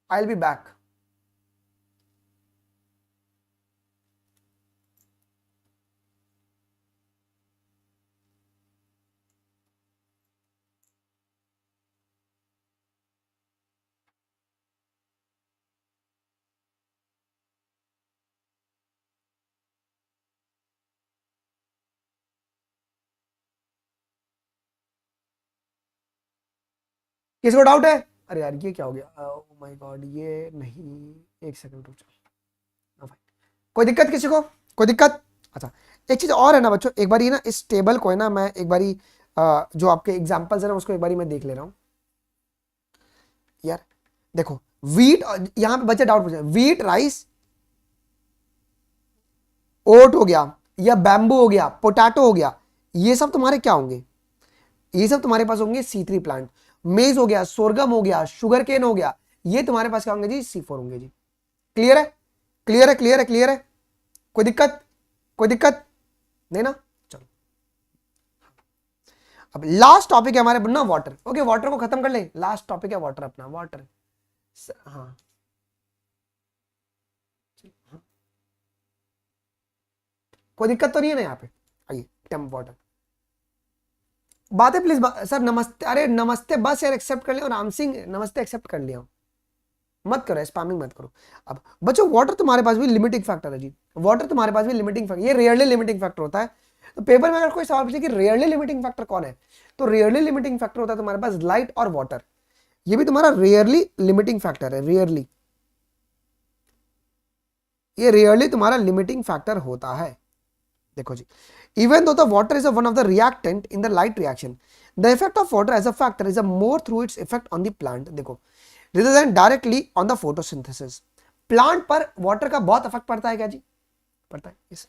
आई विल बी बैक। किसी को डाउट है? अरे यार ये क्या हो गया, ओह माय गॉड, ये नहीं, एक सेकंड रुक जाओ। कोई दिक्कत किसी को? कोई दिक्कत? अच्छा, एक चीज और है ना बच्चों, एक बारी ना इस टेबल को है ना मैं एक बारी जो आपके एग्जांपल्स है ना उसको एक बारी मैं देख ले रहा हूं यार। देखो वीट, यहां पे बच्चे डाउट पूछ रहे हैं, वीट, राइस, ओट हो गया या बैम्बू हो गया, पोटैटो हो गया, ये सब तुम्हारे क्या होंगे? ये सब तुम्हारे पास होंगे C3 प्लांट। मेज हो गया, सोरगम हो गया, शुगर केन हो गया, ये तुम्हारे पास क्या होंगे जी? C4 होंगे जी। क्लियर है? क्लियर है? क्लियर है? क्लियर है? कोई दिक्कत? कोई दिक्कत नहीं ना? चलो अब लास्ट टॉपिक है हमारे ना वाटर। ओके वाटर को खत्म कर ले, लास्ट टॉपिक है वाटर अपना, वाटर। हाँ कोई दिक्कत तो नहीं है ना यहाँ पे? आइए टेम्प वाटर बातें प्लीज सर नमस्ते, अरे नमस्ते बस यार एक्सेप्ट कर लिया, और राम सिंह नमस्ते एक्सेप्ट कर लिया, मत करो स्पैमिंग मत करो। अब बच्चों वाटर तुम्हारे पास भी लिमिटिंग फैक्टर है जी, वाटर तुम्हारे पास भी लिमिटिंग फैक्टर, ये रेयरली लिमिटिंग फैक्टर होता है। तो पेपर में अगर कोई सवाल पूछे कि रेयरली लिमिटिंग फैक्टर कौन है, तो रेयरली लिमिटिंग फैक्टर होता है तुम्हारे पास लाइट और वाटर, ये भी तुम्हारा रेयरली लिमिटिंग फैक्टर है, रेयरली, ये रेयरली तुम्हारा लिमिटिंग फैक्टर होता है। देखो जी, even though the water is one of the reactant in the light reaction, the effect of water as a factor is a more through its effect on the plant, देखो rather than directly on the photosynthesis। Plant पर water का बहुत effect पड़ता है क्या जी? पड़ता है। yes।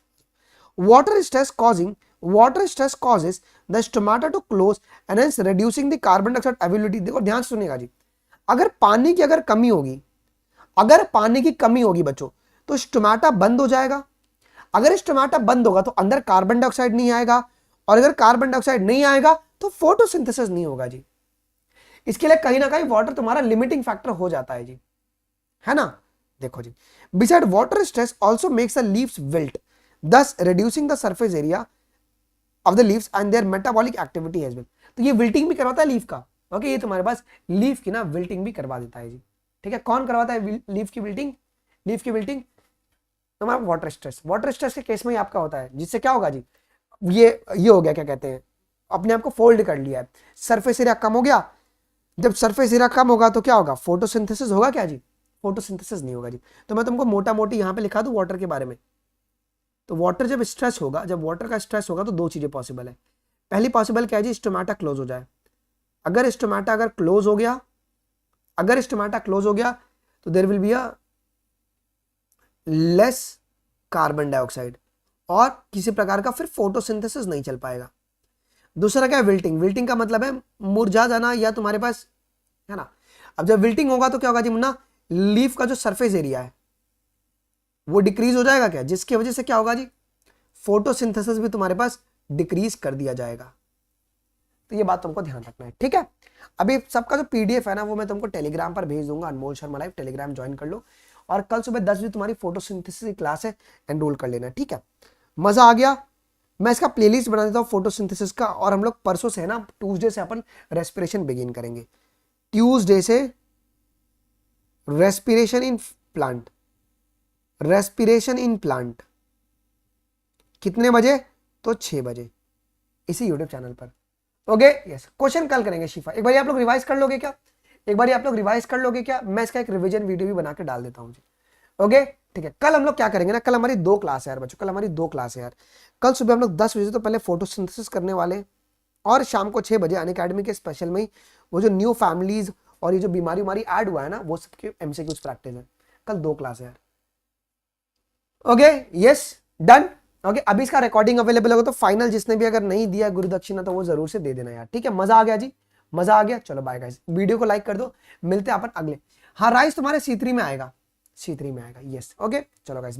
water stress causes the stomata to close and hence reducing the carbon dioxide availability। देखो ध्यान से सुनिएगा जी, अगर पानी की अगर कमी होगी, अगर पानी की कमी होगी बच्चों, तो स्टोमाटा बंद हो जाएगा। अगर स्टोमाटा बंद होगा तो अंदर कार्बन डाइऑक्साइड नहीं आएगा, और अगर कार्बन डाइऑक्साइड नहीं आएगा तो फोटोसिंथेसिस नहीं होगा जी। इसके लिए कहीं ना कहीं वाटर तुम्हारा लिमिटिंग फैक्टर हो जाता है जी, है ना? देखो जी, beside water stress also makes the leaves wilt, thus reducing the surface area of the leaves and their metabolic activity as well। तो ये विल्टिंग भी करवाता है लीफ का। ओके ये तुम्हारे पास लीफ की ना विल्टिंग भी करवा देता है जी। ठीक है, कौन करवाता है लीफ की विल्टिंग? लीफ की विल्टिंग तुम्हारा वाटर स्ट्रेस, वाटर स्ट्रेस के केस में ही आपका होता है, जिससे क्या होगा जी, ये हो गया, क्या कहते हैं, अपने आप को फोल्ड कर लिया है, सरफेस एरिया कम हो गया। जब सरफेस एरिया कम होगा तो क्या होगा? फोटोसिंथेसिस होगा क्या जी? फोटोसिंथेसिस नहीं होगा जी। तो मैं तुमको मोटा मोटी यहाँ पे लिखा दूं वाटर के बारे में। तो वाटर जब स्ट्रेस होगा, जब वाटर का स्ट्रेस होगा तो दो चीजें पॉसिबल है। पहली पॉसिबल क्या है जी? स्टोमाटा क्लोज हो जाए। अगर स्टोमाटा अगर क्लोज हो गया, अगर स्टोमाटा क्लोज हो गया तो there will be a less carbon dioxide, और किसी प्रकार का फिर फोटोसिंथेसिस नहीं चल पाएगा। दूसरा क्या है? विल्टिंग। विल्टिंग का मतलब है मुरझा जाना, या तुम्हारे पास, है ना? अब जब विल्टिंग होगा तो क्या होगा जी मुन्ना? लीफ का जो सरफेस एरिया है वो डिक्रीज हो जाएगा क्या, जिसकी वजह से क्या होगा जी? फोटोसिंथेसिस भी तुम्हारे पास डिक्रीज कर दिया जाएगा। तो ये बात तुमको ध्यान रखना है, ठीक है? अभी सबका जो पीडीएफ है ना वो मैं तुमको टेलीग्राम पर भेज दूंगा, अनमोल शर्मा लाइव, टेलीग्राम ज्वाइन कर लो, और कल सुबह 10 बजे तुम्हारी फोटोसिंथेसिस की क्लास है, एनरोल कर लेना, ठीक है? मजा आ गया? मैं इसका प्लेलिस्ट बना देता हूँ फोटोसिंथेसिस का, और हम लोग परसों से है ना, ट्यूसडे से अपन रेस्पिरेशन बिगिन करेंगे। ट्यूसडे से respiration in plant, respiration in plant कितने बजे? तो 6 बजे, इसी यूट्यूब चैनल पर। ओके यस, क्वेश्चन कल करेंगे शिफा। एक बार आप लोग रिवाइज कर लोगे क्या? एक बार आप लोग रिवाइज कर लोगे क्या? मैं इसका एक रिवीजन वीडियो भी बना के डाल देता हूँ जी। ओके ठीक है, कल हम लोग क्या करेंगे ना, कल हमारी 2 क्लास है यार बच्चों, कल हमारी 2 क्लास है यार। कल सुबह हम लोग 10 बजे तो पहले फोटोसिंथेसिस करने वाले हैं, और शाम को 6 बजे अनअकैडमी के स्पेशल में वो जो न्यू फैमिलीज और ये जो बीमारी उमारी ऐड हुआ है ना, वो सबके एमसीक्यूज प्रैक्टिस है। कल 2 क्लास है यार। Okay yes done. ओके अभी इसका रिकॉर्डिंग अवेलेबल होगा, तो फाइनल जिसने भी अगर नहीं दिया गुरु दक्षिणा तो वो जरूर से दे देना यार, ठीक है। मजा आ गया जी, मजा आ गया। चलो बाय गाइस, वीडियो को लाइक कर दो, मिलते हैं अपन अगले। हाँ राइस तुम्हारे C3 में आएगा, C3 में आएगा, यस ओके चलो गाइस।